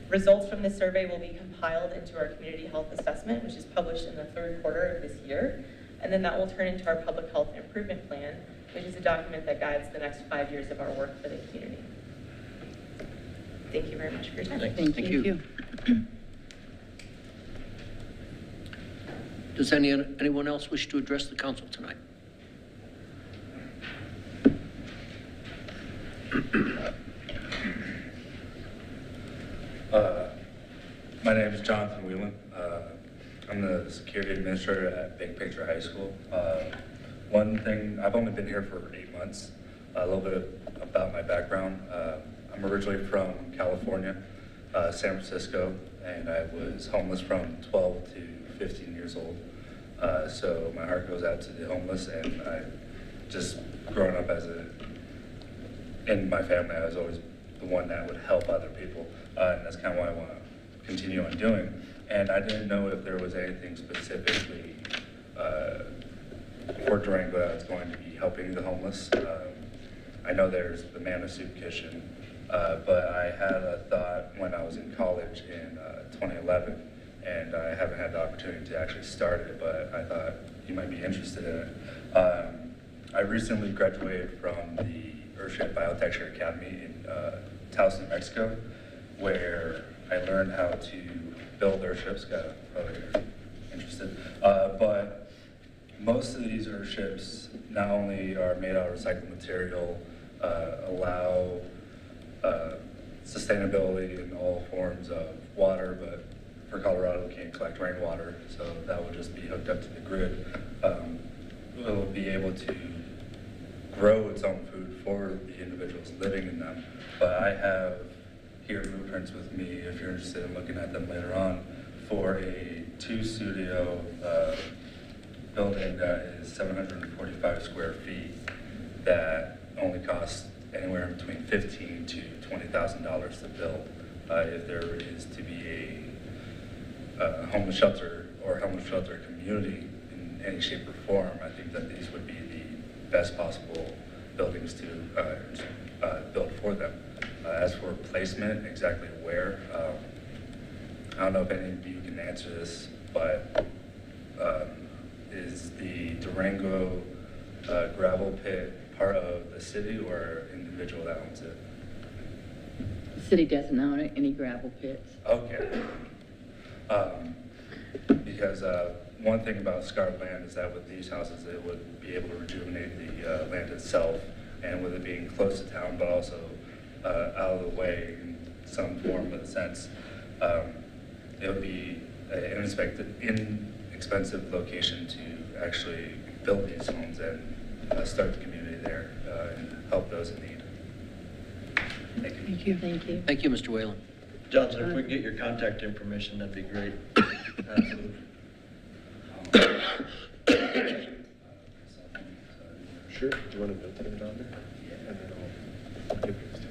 Results from this survey will be compiled into our community health assessment, which is published in the third quarter of this year. And then that will turn into our public health improvement plan, which is a document that guides the next 5 years of our work for the community. Thank you very much for your time. Thank you. Does anyone else wish to address the council tonight? My name is Jonathan Whelan. I'm the security administrator at Big Picture High School. One thing, I've only been here for 8 months. A little bit about my background. I'm originally from California, San Francisco, and I was homeless from 12 to 15 years old. So my heart goes out to the homeless, and I just growing up in my family, I was always the one that would help other people, and that's kind of what I want to continue on doing. And I didn't know if there was anything specifically for Durango that's going to be helping the homeless. I know there's the Manna Soup Kitchen, but I had a thought when I was in college in 2011, and I haven't had the opportunity to actually start it, but I thought you might be interested in it. I recently graduated from the Earthship Biotecture Academy in Taos, New Mexico, where I learned how to build airships. Probably you're interested. But most of these airships not only are made out of recycled material, allow sustainability in all forms of water, but for Colorado, we can't collect rainwater, so that will just be hooked up to the grid. It'll be able to grow its own food for the individuals living in them. But I have here blueprints with me, if you're interested in looking at them later on, for a 2-studio building that is 745 square feet that only costs anywhere between $15,000 to $20,000 to build. If there is to be a homeless shelter or homeless shelter community in any shape or form, I think that these would be the best possible buildings to build for them. As for placement, exactly where, I don't know if any of you can answer this, but is the Durango gravel pit part of the city or individual that owns it? The city doesn't own any gravel pits. Okay. Because one thing about scarred land is that with these houses, it would be able to rejuvenate the land itself, and with it being close to town, but also out of the way in some form of a sense, it would be an inexpensive location to actually build these homes and start the community there and help those in need. Thank you. Thank you. Thank you. Thank you, Mr. Whalen. Johnson, if we can get your contact information, that'd be great. Absolutely. Sure. Do you want to notate it on there? And then I'll give it to you.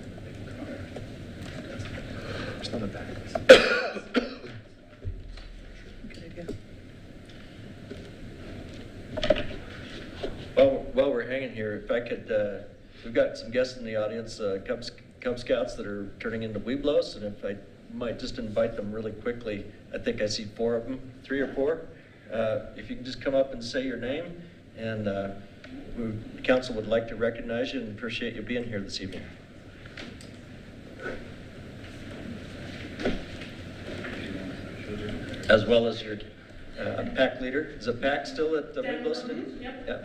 hanging here, if I could, we've got some guests in the audience, Cub Scouts that are turning into Webelos, and if I might just invite them really quickly. I think I see 4 of them, 3 or 4. If you can just come up and say your name, and the council would like to recognize you and appreciate you being here this evening. As well as your PAC leader. Is it PAC still at the Webelos? Yep. Yeah.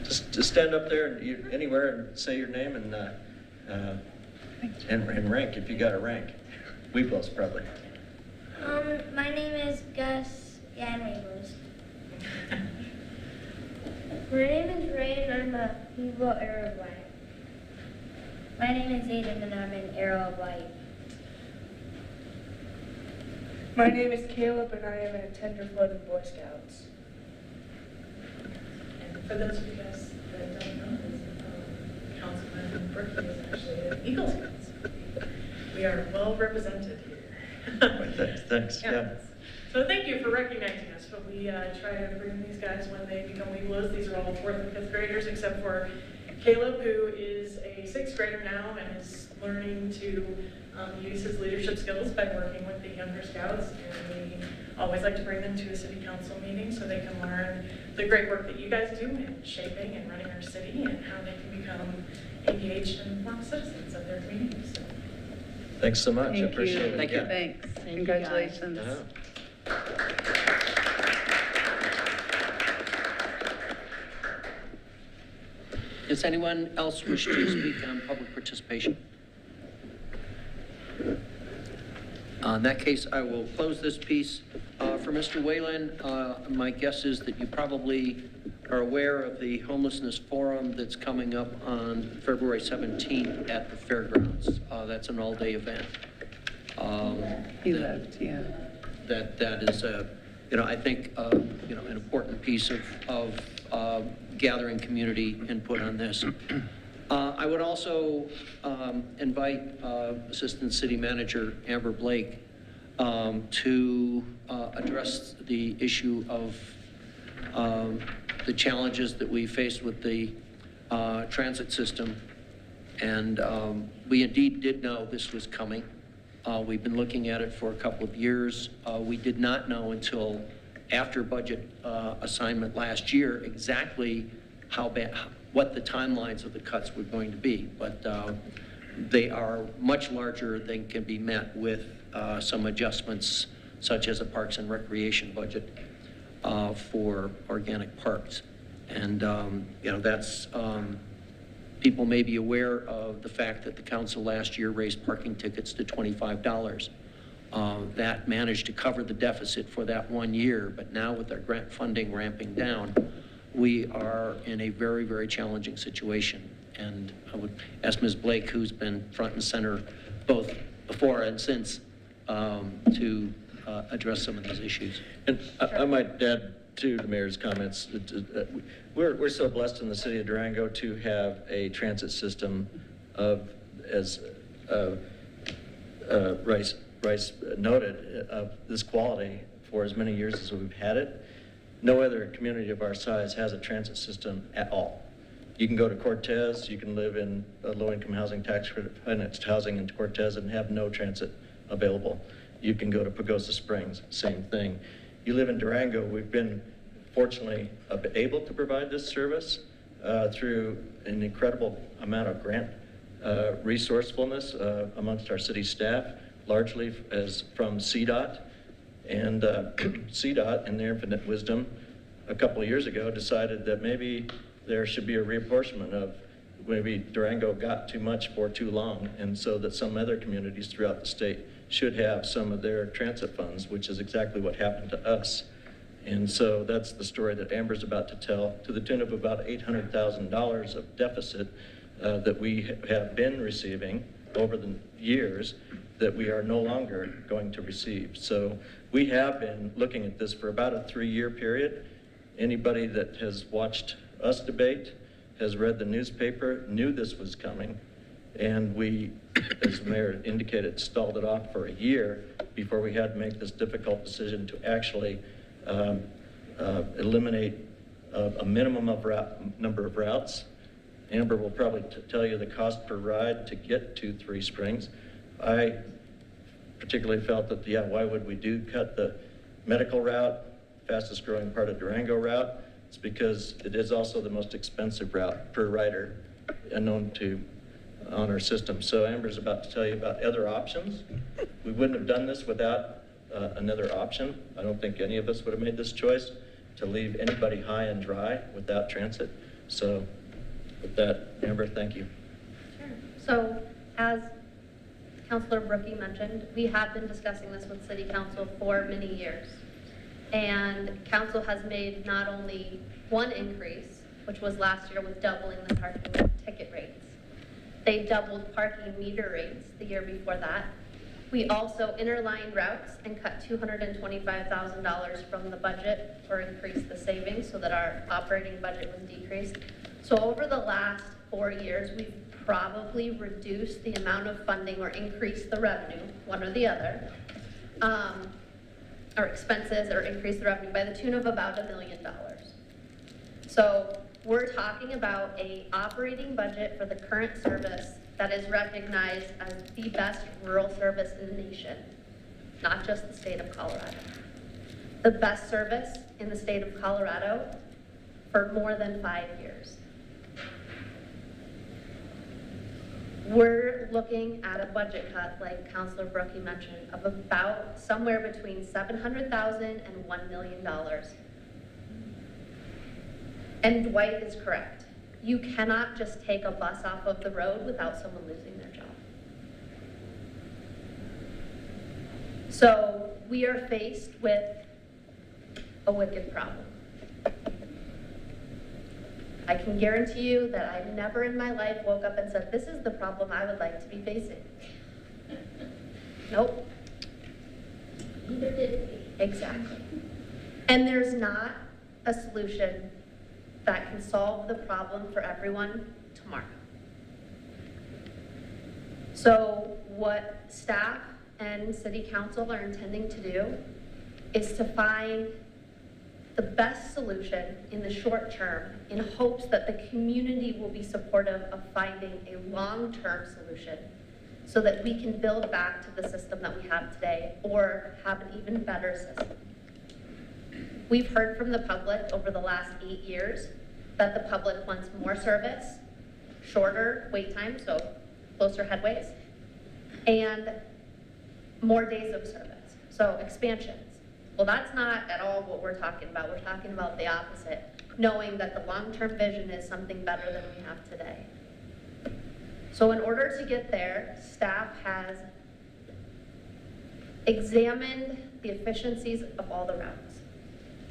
Just stand up there and anywhere and say your name and rank if you got a rank. Webelos probably. My name is Gus Yanweebles. My name is Ray and I'm a Weeblo Arrow of Light. My name is Aiden and I'm an Arrow of Light. My name is Caleb and I am a Tenderfoot of Boy Scouts. And for those of you guys that don't know, Councilman Berkey is actually an Eagle Scouts. We are well represented here. Thanks. Yeah. So thank you for recognizing us, but we try to bring these guys when they become Webelos. These are all 4th and 5th graders except for Caleb, who is a 6th grader now and is learning to use his leadership skills by working with the younger scouts. And we always like to bring them to a city council meeting so they can learn the great work that you guys do in shaping and running our city and how they can become engaged and informed citizens of their communities. So. Thanks so much. I Thank you. appreciate it. Thank you. Thanks. Thank you, guys. Congratulations. Yeah. Does anyone else wish to speak on public participation? In that case, I will close this piece. For Mr. Whalen, my guess is that you probably are aware of the homelessness forum that's coming up on February 17th at the fairgrounds. That's an all-day event. He left, yeah. That is I think, an important piece of gathering community input on this. I would also invite Assistant City Manager Amber Blake to address the issue of the challenges that we faced with the transit system. And we indeed did know this was coming. We've been looking at it for a couple of years. We did not know until after budget assignment last year exactly what the timelines of the cuts were going to be, but they are much larger than can be met with some adjustments such as a Parks and Recreation budget for organic parks. And that's people may be aware of the fact that the council last year raised parking tickets to $25. That managed to cover the deficit for that 1 year, but now with our grant funding ramping down, we are in a very, very challenging situation. And I would ask Ms. Blake, who's been front and center both before and since, to address some of these issues. And I might add to the mayor's comments. We're so blessed in the city of Durango to have a transit system as Rice noted, of this quality for as many years as we've had it. No other community of our size has a transit system at all. You can go to Cortez, you can live in a low-income housing tax credit financed housing in Cortez and have no transit available. You can go to Pagosa Springs, same thing. You live in Durango, we've been fortunately able to provide this service through an incredible amount of grant resourcefulness amongst our city staff, largely as from CDOT. And CDOT, in their infinite wisdom, a couple of years ago decided that maybe there should be a reapportionment of maybe Durango got too much for too long, and so that some other communities throughout the state should have some of their transit funds, which is exactly what happened to us. And so that's the story that Amber's about to tell, to the tune of about $800,000 of deficit that we have been receiving over the years that we are no longer going to receive. So we have been looking at this for about a 3-year period. Anybody that has watched us debate, has read the newspaper, knew this was coming. And we, as the mayor indicated, stalled it off for a year before we had to make this difficult decision to actually eliminate a minimum of number of routes. Amber will probably tell you the cost per ride to get to Three Springs. I particularly felt that, yeah, why would we cut the medical route, fastest growing part of Durango route? It's because it is also the most expensive route per rider known to on our system. So Amber's about to tell you about other options. We wouldn't have done this without another option. I don't think any of us would have made this choice to leave anybody high and dry without transit. So with that, Amber, thank you. Sure. So as Councilor Brookie mentioned, we have been discussing this with City Council for many years. And Council has made not only one increase, which was last year with doubling the parking ticket rates. They doubled parking meter rates the year before that. We also interlined routes and cut $225,000 from the budget or increased the savings so that our operating budget was decreased. So over the last 4 years, we've probably reduced the amount of funding or increased the revenue, one or the other, or expenses or increased the revenue by the tune of about $1 million. So we're talking about an operating budget for the current service that is recognized as the best rural service in the nation, not just the state of Colorado. The best service in the state of Colorado for more than 5 years. We're looking at a budget cut, like Councilor Brookie mentioned, of about somewhere between $700,000 and $1 million. And Dwight is correct. You cannot just take a bus off of the road without someone losing their job. So we are faced with a wicked problem. I can guarantee you that I never in my life woke up and said, this is the problem I would like to be facing. Nope. Neither did we. Exactly. And there's not a solution that can solve the problem for everyone tomorrow. So what staff and city council are intending to do is to find the best solution in the short term in hopes that the community will be supportive of finding a long-term solution so that we can build back to the system that we have today or have an even better system. We've heard from the public over the last 8 years that the public wants more service, shorter wait times, so closer headways, and more days of service, so expansions. Well, that's not at all what we're talking about. We're talking about the opposite, knowing that the long-term vision is something better than we have today. So in order to get there, staff has examined the efficiencies of all the routes.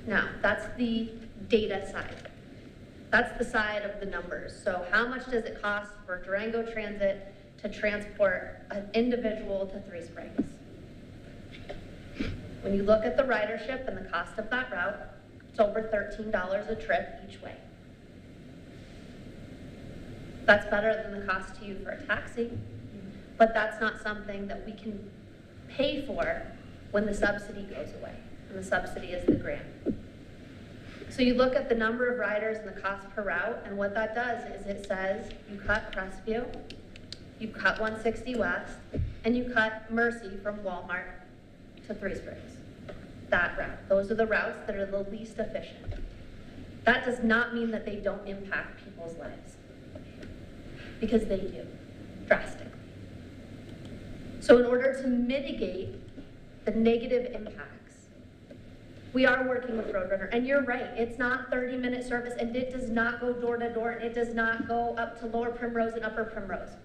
Now, that's the data side. That's the side of the numbers. So how much does it cost for Durango Transit to transport an individual to Three Springs? When you look at the ridership and the cost of that route, it's over $13 a trip each way. That's better than the cost to you for a taxi, but that's not something that we can pay for when the subsidy goes away, and the subsidy is the grant. So you look at the number of riders and the cost per route, and what that does is it says you cut Crestview, you cut 160 West, and you cut Mercy from Walmart to Three Springs. That route. Those are the routes that are the least efficient. That does not mean that they don't impact people's lives, because they do, drastically. So in order to mitigate the negative impacts, we are working with Roadrunner, and you're right, it's not 30-minute service, and it does not go door to door, and it does not go up to Lower Primrose and Upper Primrose.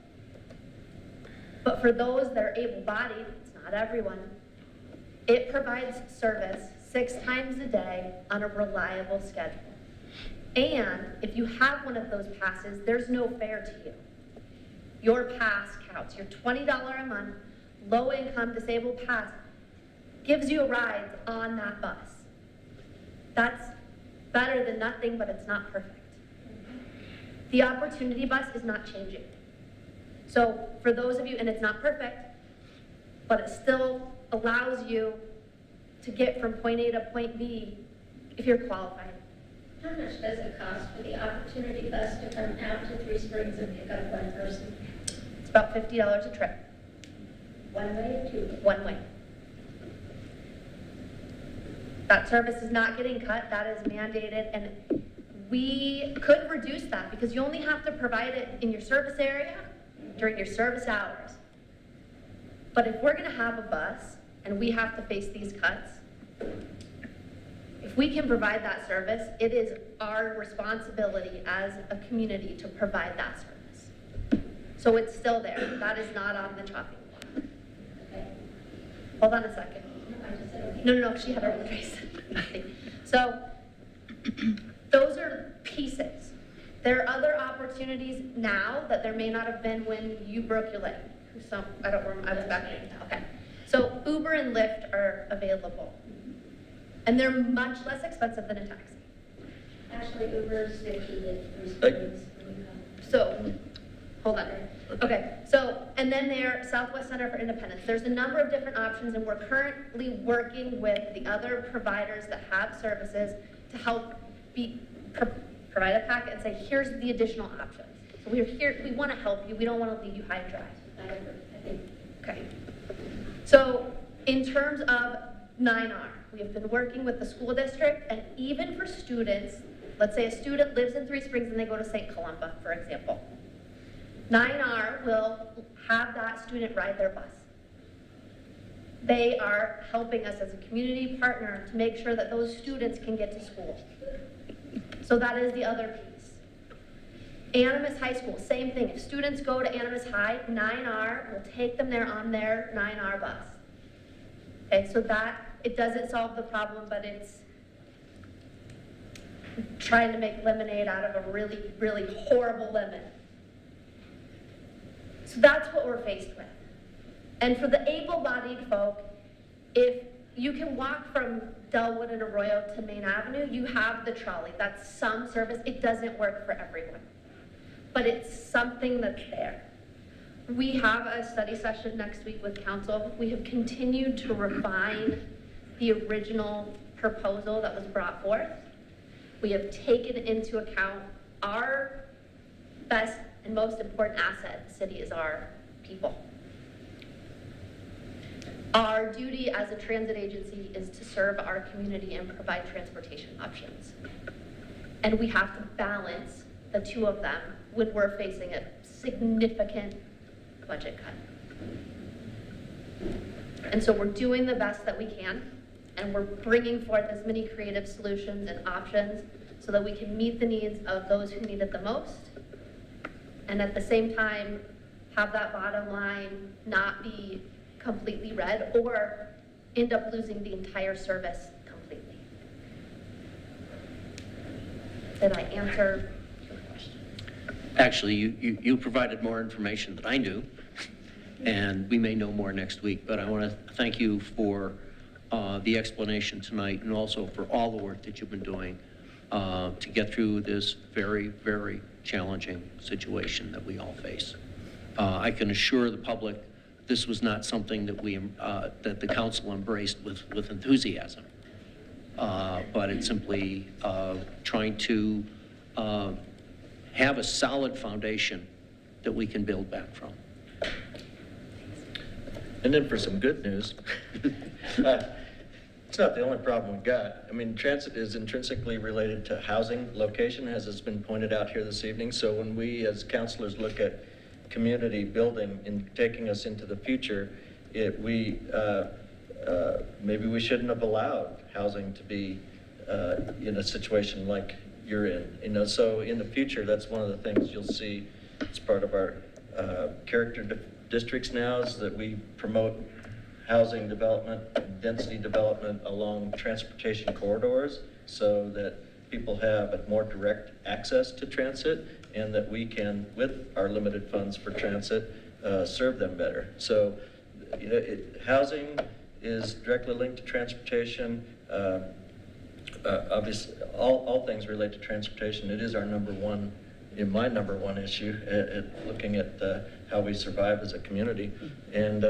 But for those that are able-bodied, it's not everyone, it provides service 6 times a day on a reliable schedule. And if you have one of those passes, there's no fare to you. Your pass counts. Your $20 a month, low-income disabled pass gives you a ride on that bus. That's better than nothing, but it's not perfect. The Opportunity Bus is not changing. So for those of you, and it's not perfect, but it still allows you to get from point A to point B if you're qualified. How much does it cost for the opportunity bus to come out to Three Springs and pick up one person? It's about $50 a trip, One way or two? one way. That service is not getting cut, that is mandated, and we could reduce that because you only have to provide it in your service area during your service hours. But if we're gonna have a bus and we have to face these cuts, if we can provide that service, it is our responsibility as a community to provide that service. So it's still there, that is not on the chopping block. Okay. Hold on a second. I just said, okay. No, she had her own race. So, those are pieces. There are other opportunities now that there may not have been when you broke your leg. So, I don't remember, I was back then. Okay. So, Uber and Lyft are available. And they're much less expensive than a taxi. Actually, Uber's 50 to Three Springs when you come. So, hold on. Okay, so, and then there, Southwest Center for Independence. There's a number of different options, and we're currently working with the other providers that have services to help provide a packet and say, here's the additional options. So we're here, we want to help you. We don't want to leave you high and dry. I think Okay. So, in terms of 9R, we have been working with the school district, and even for students, let's say a student lives in Three Springs and they go to St. Columba, for example. 9R will have that student ride their bus. They are helping us as a community partner to make sure that those students can get to school. So that is the other piece. Animas High School, same thing. If students go to Animas High, 9R will take them there on their 9R bus. Okay, so that, it doesn't solve the problem, but it's trying to make lemonade out of a really, really horrible lemon. So that's what we're faced with. And for the able-bodied folk, if you can walk from Delwood and Arroyo to Main Avenue, you have the trolley. That's some service. It doesn't work for everyone, but it's something that's there. We have a study session next week with council. We have continued to refine the original proposal that was brought forth. We have taken into account our best and most important asset in the city is our people. Our duty as a transit agency is to serve our community and provide transportation options. And we have to balance the two of them when we're facing a significant budget cut. And so we're doing the best that we can, and we're bringing forth as many creative solutions and options so that we can meet the needs of those who need it the most, and at the same time, have that bottom line not be completely red or end up losing the entire service completely. Did I answer your question? Actually, you provided more information than I knew, and we may know more next week, but I want to thank you for the explanation tonight and also for all the work that you've been doing to get through this very, very challenging situation that we all face. I can assure the public this was not something that that the council embraced with enthusiasm, but it's simply trying to have a solid foundation that we can build back from. And then for some good news, it's not the only problem we've got. I mean, transit is intrinsically related to housing location, as has been pointed out here this evening. So when we as councilors look at community building and taking us into the future, maybe we shouldn't have allowed housing to be in a situation like you're in. You know, so in the future, that's one of the things you'll see as part of our character districts now is that we promote housing development and density development along transportation corridors so that people have a more direct access to transit and that we can, with our limited funds for transit, serve them better. So, you know, housing is directly linked to transportation. Obviously, all things relate to transportation. It is our number one issue at looking at how we survive as a community. And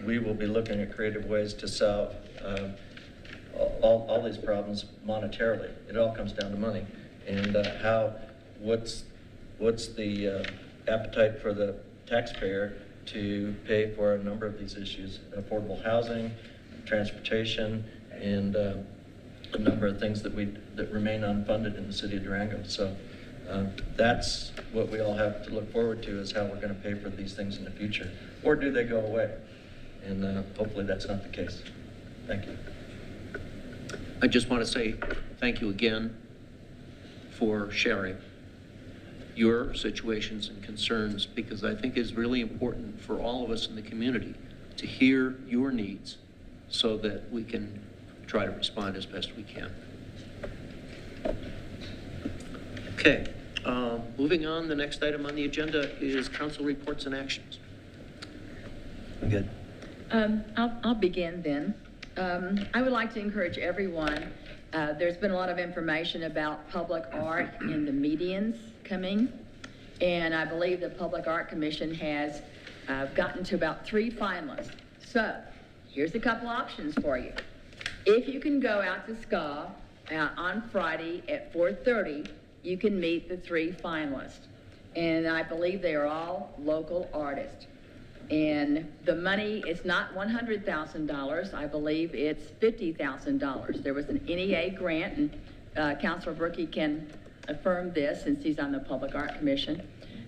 we will be looking at creative ways to solve all these problems monetarily. It all comes down to money. And what's the appetite for the taxpayer to pay for a number of these issues? Affordable housing, transportation, and a number of things that remain unfunded in the city of Durango. So that's what we all have to look forward to, is how we're going to pay for these things in the future. Or do they go away? And hopefully that's not the case. Thank you. I just want to say thank you again for sharing your situations and concerns, because I think it's really important for all of us in the community to hear your needs so that we can try to respond as best we can. Okay, moving on, the next item on the agenda is council reports and actions. Good. I'll begin then. I would like to encourage everyone, there's been a lot of information about public art in the medians coming, and I believe the Public Art Commission has gotten to about 3 finalists. So, here's a couple options for you. If you can go out to SCA on Friday at 4:30, you can meet the 3 finalists. And I believe they are all local artists. And the money is not $100,000. I believe it's $50,000. There was an NEA grant, and Councilor Berkey can affirm this since he's on the Public Art Commission.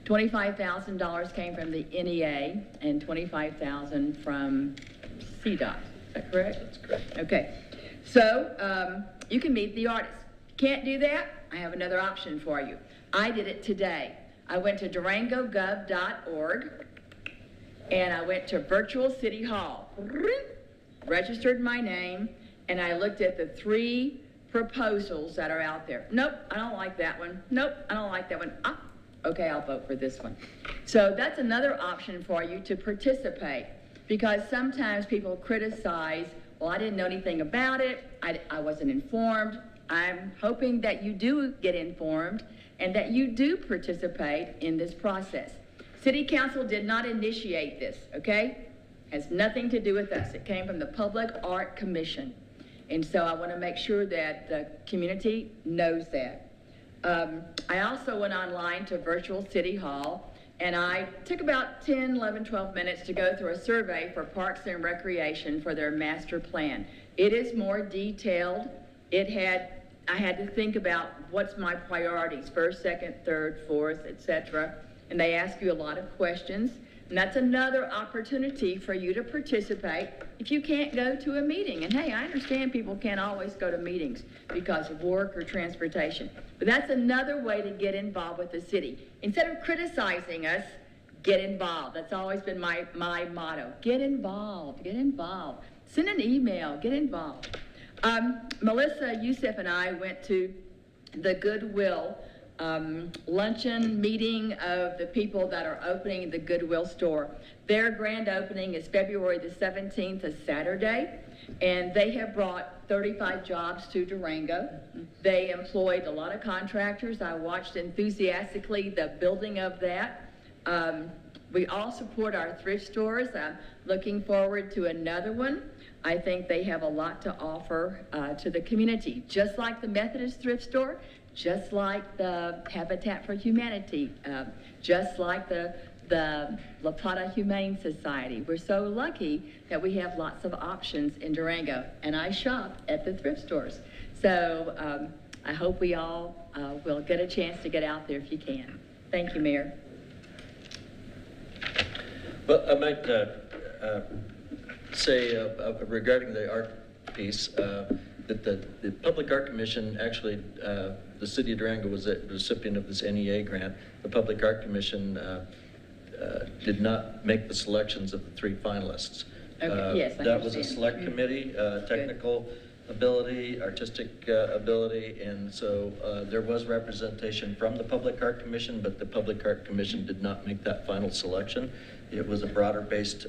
$25,000 came from the NEA and $25,000 from CDOT. Is that correct? That's correct. Okay. So you can meet the artists. Can't do that? I have another option for you. I did it today. I went to durangogov.org. And I went to Virtual City Hall, registered my name, and I looked at the 3 proposals that are out there. Nope, I don't like that one. Nope, I don't like that one. Okay, I'll vote for this one. So that's another option for you to participate, because sometimes people criticize, well, I didn't know anything about it, I wasn't informed. I'm hoping that you do get informed and that you do participate in this process. City Council did not initiate this, okay? Has nothing to do with us. It came from the Public Art Commission. And so I want to make sure that the community knows that. I also went online to Virtual City Hall, and I took about 10, 11, 12 minutes to go through a survey for Parks and Recreation for their master plan. It is more detailed. I had to think about what's my priorities, first, second, third, fourth, etc. And they ask you a lot of questions. And that's another opportunity for you to participate if you can't go to a meeting. And hey, I understand people can't always go to meetings because of work or transportation. But that's another way to get involved with the city. Instead of criticizing us, get involved. That's always been my motto. Get involved, get involved. Send an email, get involved. Melissa Youssef and I went to the Goodwill luncheon meeting of the people that are opening the Goodwill store. Their grand opening is February the 17th, a Saturday, and they have brought 35 jobs to Durango. They employed a lot of contractors. I watched enthusiastically the building of that. We all support our thrift stores. I'm looking forward to another one. I think they have a lot to offer to the community, just like the Methodist thrift store, just like the Habitat for Humanity, just like the La Plata Humane Society. We're so lucky that we have lots of options in Durango, and I shop at the thrift stores. So I hope we all will get a chance to get out there if you can. Thank you, Mayor. Well, I might say regarding the art piece, that the Public Art Commission, actually, the city of Durango was a recipient of this NEA grant. The Public Art Commission did not make the selections of the 3 finalists. Okay, yes, I that was a understand. select committee, technical ability, artistic ability, and so there was representation from the Public Art Commission, but the Public Art Commission did not make that final selection. It was a broader-based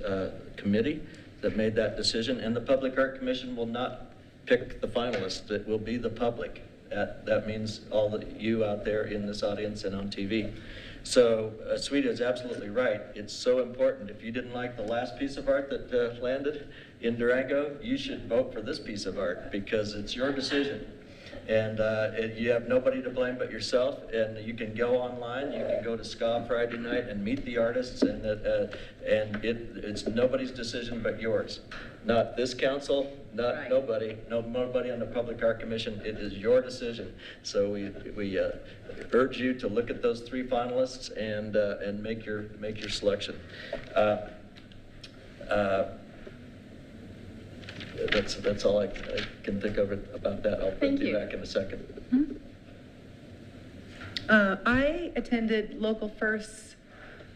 committee that made that decision, and the Public Art Commission will not pick the finalists. It will be the public. That means all of you out there in this audience and on TV. So Sweeta is absolutely right. It's so important. If you didn't like the last piece of art that landed, in Durango, you should vote for this piece of art because it's your decision. And you have nobody to blame but yourself, and you can go online, you can go to SCA Friday night and meet the artists, and it's nobody's decision but yours. Not this council, not Right. nobody on the Public Art Commission, it is your decision. So we urge you to look at those 3 finalists and make your selection. That's all I can think of about that. I'll Thank put you you. back in a second. I attended Local First's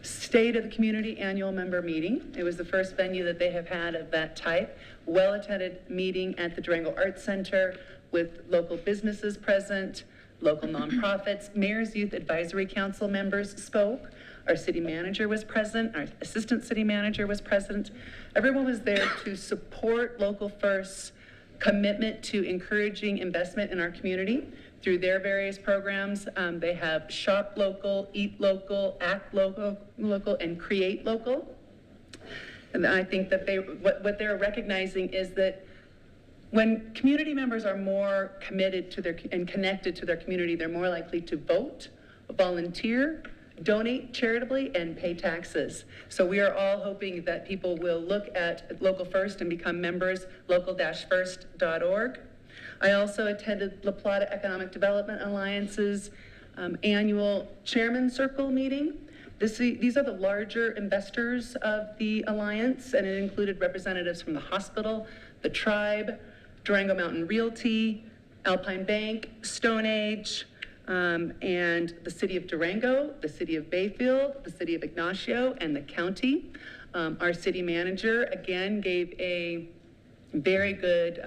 State of the Community Annual Member Meeting. It was the first venue that they have had of that type. Well-attended meeting at the Durango Arts Center with local businesses present, local nonprofits. Mayor's Youth Advisory Council members spoke. Our city manager was present. Our assistant city manager was present. Everyone was there to support Local First's commitment to encouraging investment in our community through their various programs. They have Shop Local, Eat Local, Act Local, and Create Local. And I think that what they're recognizing is that when community members are more committed to and connected to their community, they're more likely to vote, volunteer, donate charitably, and pay taxes. So we are all hoping that people will look at Local First and become members, local-first.org. I also attended La Plata Economic Development Alliance's annual Chairman Circle meeting. These are the larger investors of the alliance, and it included representatives from the hospital, the tribe, Durango Mountain Realty, Alpine Bank, Stone Age, and the city of Durango, the city of Bayfield, the city of Ignacio, and the county. Our city manager, again, gave a very good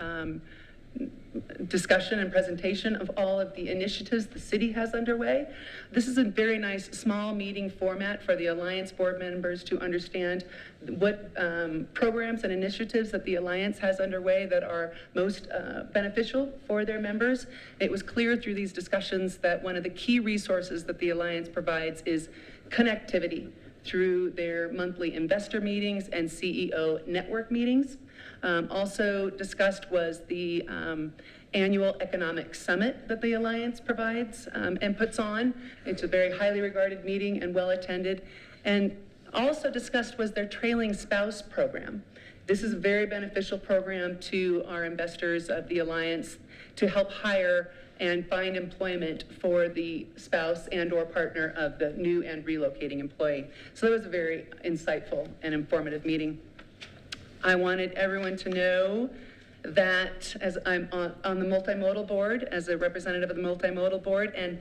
discussion and presentation of all of the initiatives the city has underway. This is a very nice small meeting format for the Alliance board members to understand what programs and initiatives that the Alliance has underway that are most beneficial for their members. It was clear through these discussions that one of the key resources that the Alliance provides is connectivity through their monthly investor meetings and CEO network meetings. Also discussed was the annual economic summit that the Alliance provides and puts on. It's a very highly regarded meeting and well attended. And also discussed was their trailing spouse program. This is a very beneficial program to our investors of the Alliance to help hire and find employment for the spouse and or partner of the new and relocating employee. So that was a very insightful and informative meeting. I wanted everyone to know that as I'm on the multimodal board, as a representative of the multimodal board, and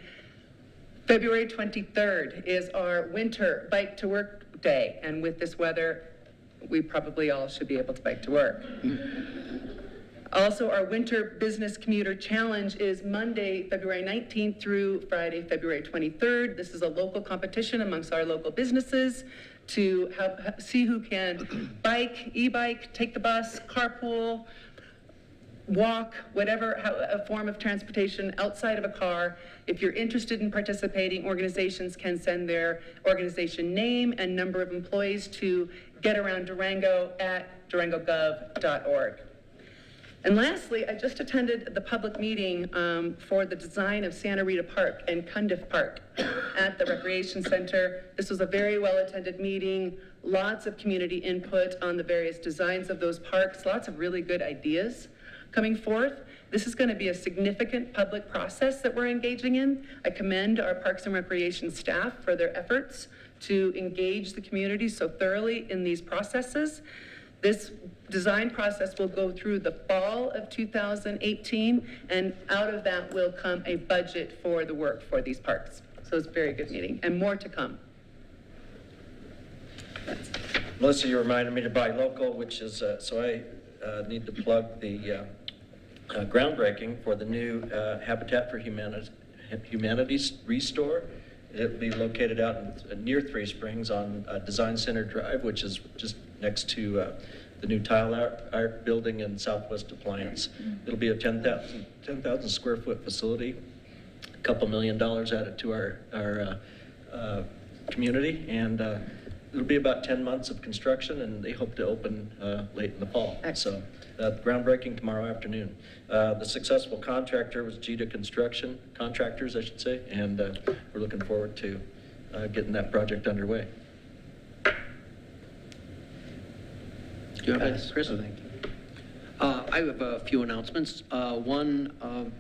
February 23rd is our winter bike to work day. And with this weather, we probably all should be able to bike to work. Also, our winter business commuter challenge is Monday, February 19th through Friday, February 23rd. This is a local competition amongst our local businesses to see who can bike, e-bike, take the bus, carpool, walk, whatever a form of transportation outside of a car. If you're interested in participating, organizations can send their organization name and number of employees to getarounddurango@durangogov.org. And lastly, I just attended the public meeting for the design of Santa Rita Park and Cundiff Park at the Recreation Center. This was a very well-attended meeting, lots of community input on the various designs of those parks, lots of really good ideas coming forth. This is going to be a significant public process that we're engaging in. I commend our Parks and Recreation staff for their efforts to engage the community so thoroughly in these processes. This design process will go through the fall of 2018, and out of that will come a budget for the work for these parks. So it's a very good meeting, and more to come. Melissa, you reminded me to buy local, which is, so I need to plug the groundbreaking for the new Habitat for Humanities Restore. It'll be located out near Three Springs on Design Center Drive, which is just next to the new tile art building in Southwest Appliance. It'll be a 10,000 square foot facility, $2 million added to our community, and it'll be about 10 months of construction, and they hope to open late in the fall. So groundbreaking tomorrow afternoon. The successful contractor was Gita Construction, contractors, I should say, and we're looking forward to getting that project underway. Do you have anything, Chris? I have a few announcements. One,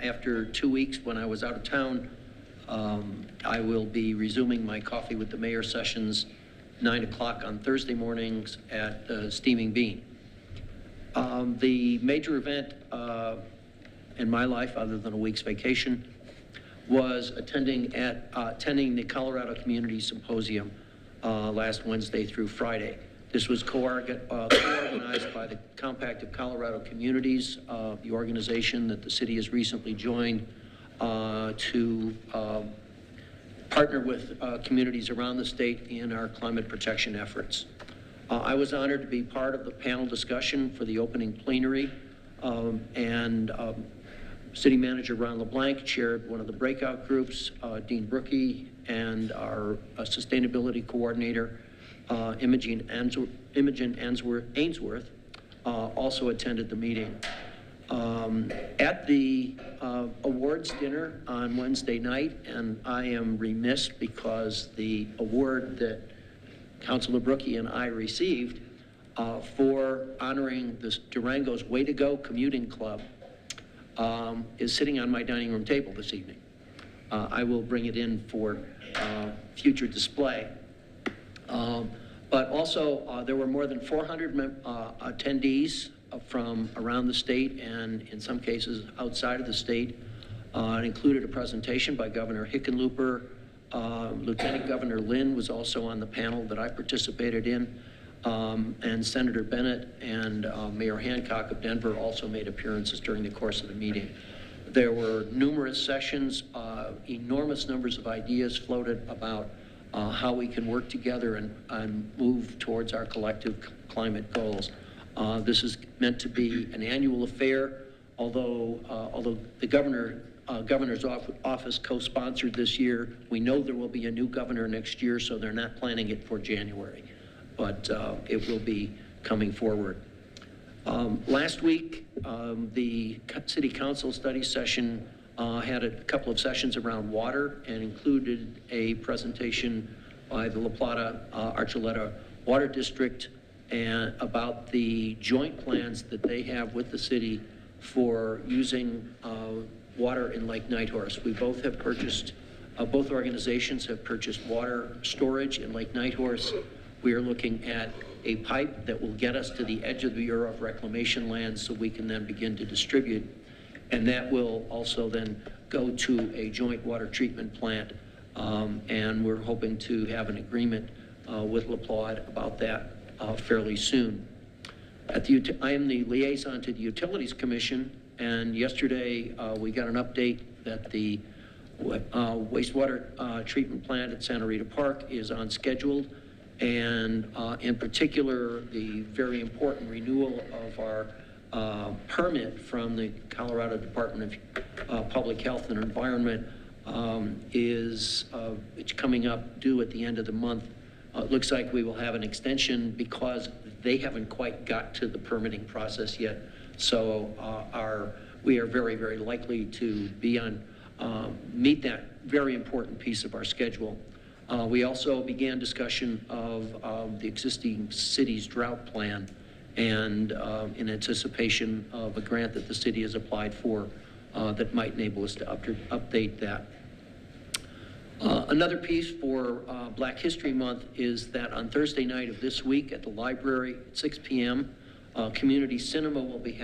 after 2 weeks when I was out of town, I will be resuming my Coffee with the Mayor sessions 9 o'clock on Thursday mornings at Steaming Bean. The major event in my life, other than a week's vacation, was attending the Colorado Community Symposium last Wednesday through Friday. This was co-organized by the Compact of Colorado Communities, the organization that the city has recently joined to partner with communities around the state in our climate protection efforts. I was honored to be part of the panel discussion for the opening plenary, and City Manager Ron LeBlanc chaired one of the breakout groups. Dean Brookie and our sustainability coordinator, Imogen Ainsworth, also attended the meeting. At the awards dinner on Wednesday night, and I am remiss because the award that Councilor Brookie and I received for honoring the Durango's Way to Go Commuting Club is sitting on my dining room table this evening. I will bring it in for future display. But also, there were more than 400 attendees from around the state and in some cases outside of the state. It included a presentation by Governor Hickenlooper. Lieutenant Governor Lynn was also on the panel that I participated in, and Senator Bennett and Mayor Hancock of Denver also made appearances during the course of the meeting. There were numerous sessions, enormous numbers of ideas floated about how we can work together and move towards our collective climate goals. This is meant to be an annual affair, although the governor's office co-sponsored this year. We know there will be a new governor next year, so they're not planning it for January, but it will be coming forward. Last week, the City Council study session had a couple of sessions around water and included a presentation by the La Plata Archuleta Water District and about the joint plans that they have with the city for using water in Lake Nighthorse. We both have purchased, both organizations have purchased water storage in Lake Nighthorse. We are looking at a pipe that will get us to the edge of the Bureau of Reclamation lands so we can then begin to distribute. And that will also then go to a joint water treatment plant. And we're hoping to have an agreement with La Plata about that fairly soon. I am the liaison to the Utilities Commission, and yesterday we got an update that the wastewater treatment plant at Santa Rita Park is on schedule, and in particular, the very important renewal of our permit from the Colorado Department of Public Health and Environment is it's coming up due at the end of the month. It looks like we will have an extension because they haven't quite got to the permitting process yet. So we are very, very likely to be on, meet that very important piece of our schedule. We also began discussion of the existing city's drought plan and in anticipation of a grant that the city has applied for that might enable us to update that. Another piece for Black History Month is that on Thursday night of this week at the library at 6 p.m., Community Cinema will be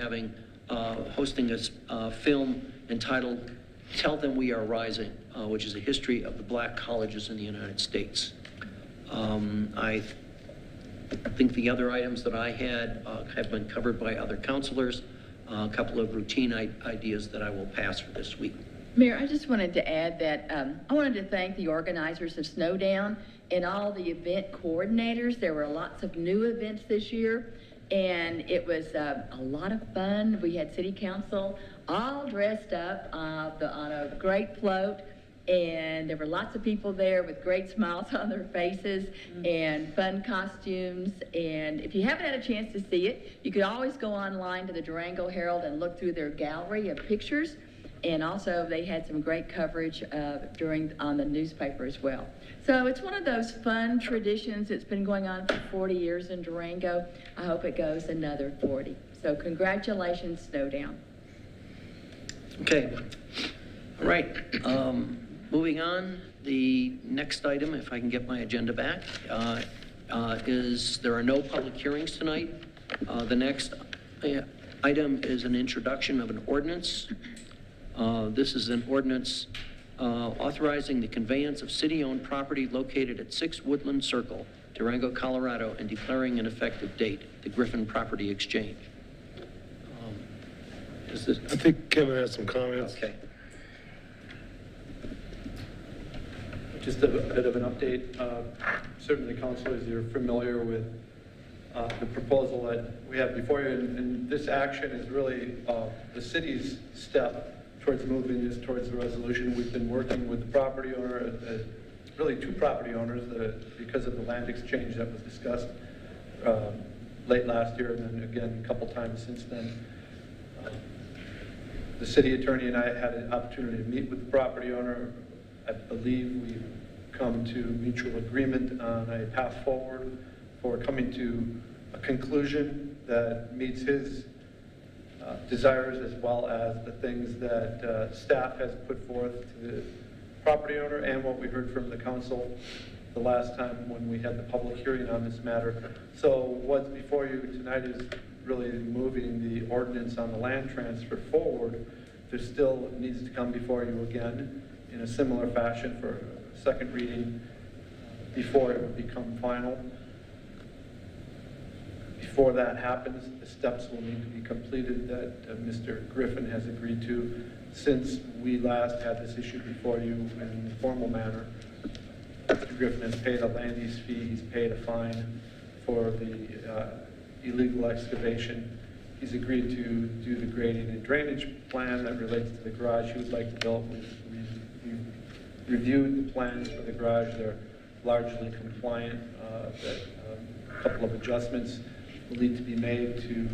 hosting a film entitled Tell Them We Are Rising, which is a history of the black colleges in the United States. I think the other items that I had have been covered by other counselors, a couple of routine ideas that I will pass for this week. Mayor, I just wanted to add that I wanted to thank the organizers of Snowdown and all the event coordinators. There were lots of new events this year, and it was a lot of fun. We had city council all dressed up on a great float, and there were lots of people there with great smiles on their faces and fun costumes. And if you haven't had a chance to see it, you could always go online to the Durango Herald and look through their gallery of pictures. And also, they had some great coverage on the newspaper as well. So it's one of those fun traditions that's been going on for 40 years in Durango. I hope it goes another 40. So congratulations, Snowdown. Okay, all right. Moving on, the next item, if I can get my agenda back, is there are no public hearings tonight. The next item is an introduction of an ordinance. This is an ordinance authorizing the conveyance of city-owned property located at 6 Woodland Circle, Durango, Colorado, and declaring an effective date, the Griffin Property Exchange. Is this? I think Kevin has some comments. Okay. Just a bit of an update. Certainly, councilors, you're familiar with the proposal that we have before you, and this action is really the city's step towards moving this towards the resolution. We've been working with the property owner, really 2 property owners, because of the land exchange that was discussed late last year, and then again a couple times since then. The city attorney and I had an opportunity to meet with the property owner. I believe we've come to mutual agreement on a path forward for coming to a conclusion that meets his desires, as well as the things that staff has put forth to the property owner and what we heard from the council the last time when we had the public hearing on this matter. So what's before you tonight is really moving the ordinance on the land transfer forward. There still needs to come before you again in a similar fashion for a second reading before it would become final. Before that happens, the steps will need to be completed that Mr. Griffin has agreed to. Since we last had this issue before you in a formal manner, Mr. Griffin has paid a land use fee, he's paid a fine for the illegal excavation. He's agreed to do the grading and drainage plan that relates to the garage he would like to build. We've reviewed the plans for the garage. They're largely compliant. A couple of adjustments will need to be made to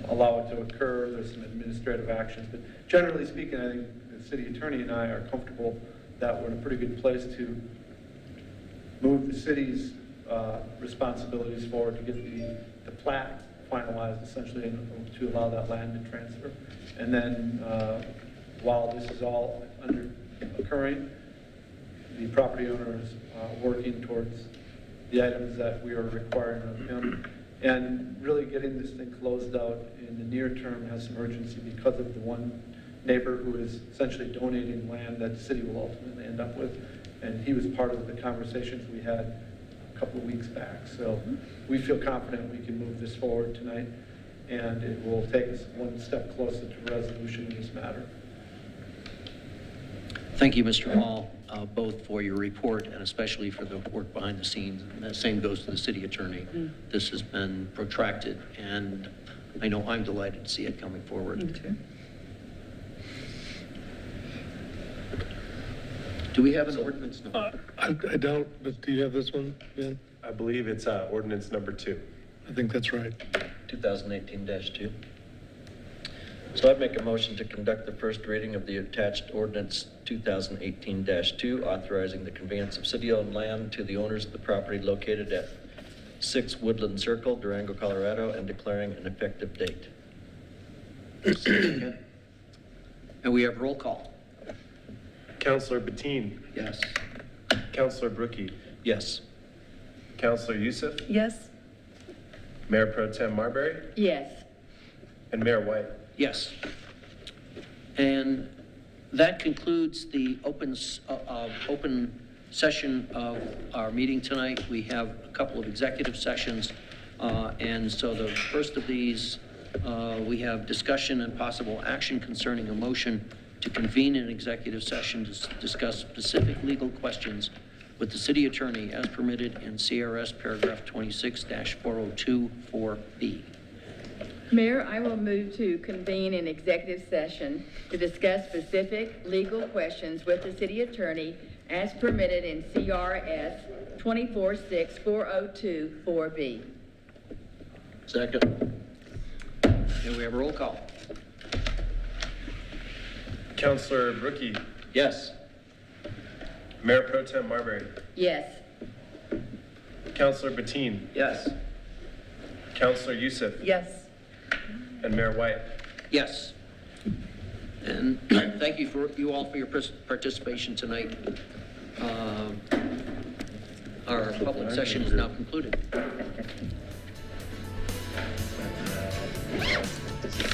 allow it to occur. There's some administrative actions, but generally speaking, I think the city attorney and I are comfortable that we're in a pretty good place to move the city's responsibilities forward to get the plat finalized, essentially, and to allow that land to transfer. And then while this is all occurring, the property owner is working towards the items that we are requiring of him. And really getting this thing closed out in the near term has some urgency because of the one neighbor who is essentially donating land that the city will ultimately end up with. And he was part of the conversations we had a couple of weeks back. So we feel confident we can move this forward tonight, and it will take us one step closer to resolution in this matter. Thank you, Mr. Hall, both for your report and especially for the work behind the scenes. And the same goes to the city attorney. This has been protracted, and I know I'm delighted to see it coming forward. Me too. Do we have an ordinance number? I don't, but do you have this one, Ben? I believe it's ordinance number 2. I think that's right. 2018-2. So I'd make a motion to conduct the first reading of the attached ordinance 2018-2, authorizing the conveyance of city-owned land to the owners of the property located at 6 Woodland Circle, Durango, Colorado, and declaring an effective date. And we have roll call. Counselor Bettine. Yes. Counselor Brookie. Yes. Counselor Youssef. Yes? Mayor Pro Tem Marbury. Yes. And Mayor White. Yes. And that concludes the open session of our meeting tonight. We have a couple of executive sessions. And so the first of these, we have discussion and possible action concerning a motion to convene an executive session to discuss specific legal questions with the city attorney as permitted in CRS paragraph 26-4024B. Mayor, I will move to convene an executive session to discuss specific legal questions with the city attorney as permitted in CRS 246402-4B. Second. And we have a roll call. Counselor Brookie, Yes. Mayor Pro Tem Marbury, Yes. Counselor Bettine, Yes. Counselor Youssef, Yes. and Mayor White. Yes. And thank you for you all for your participation tonight. Our public session is now concluded. This is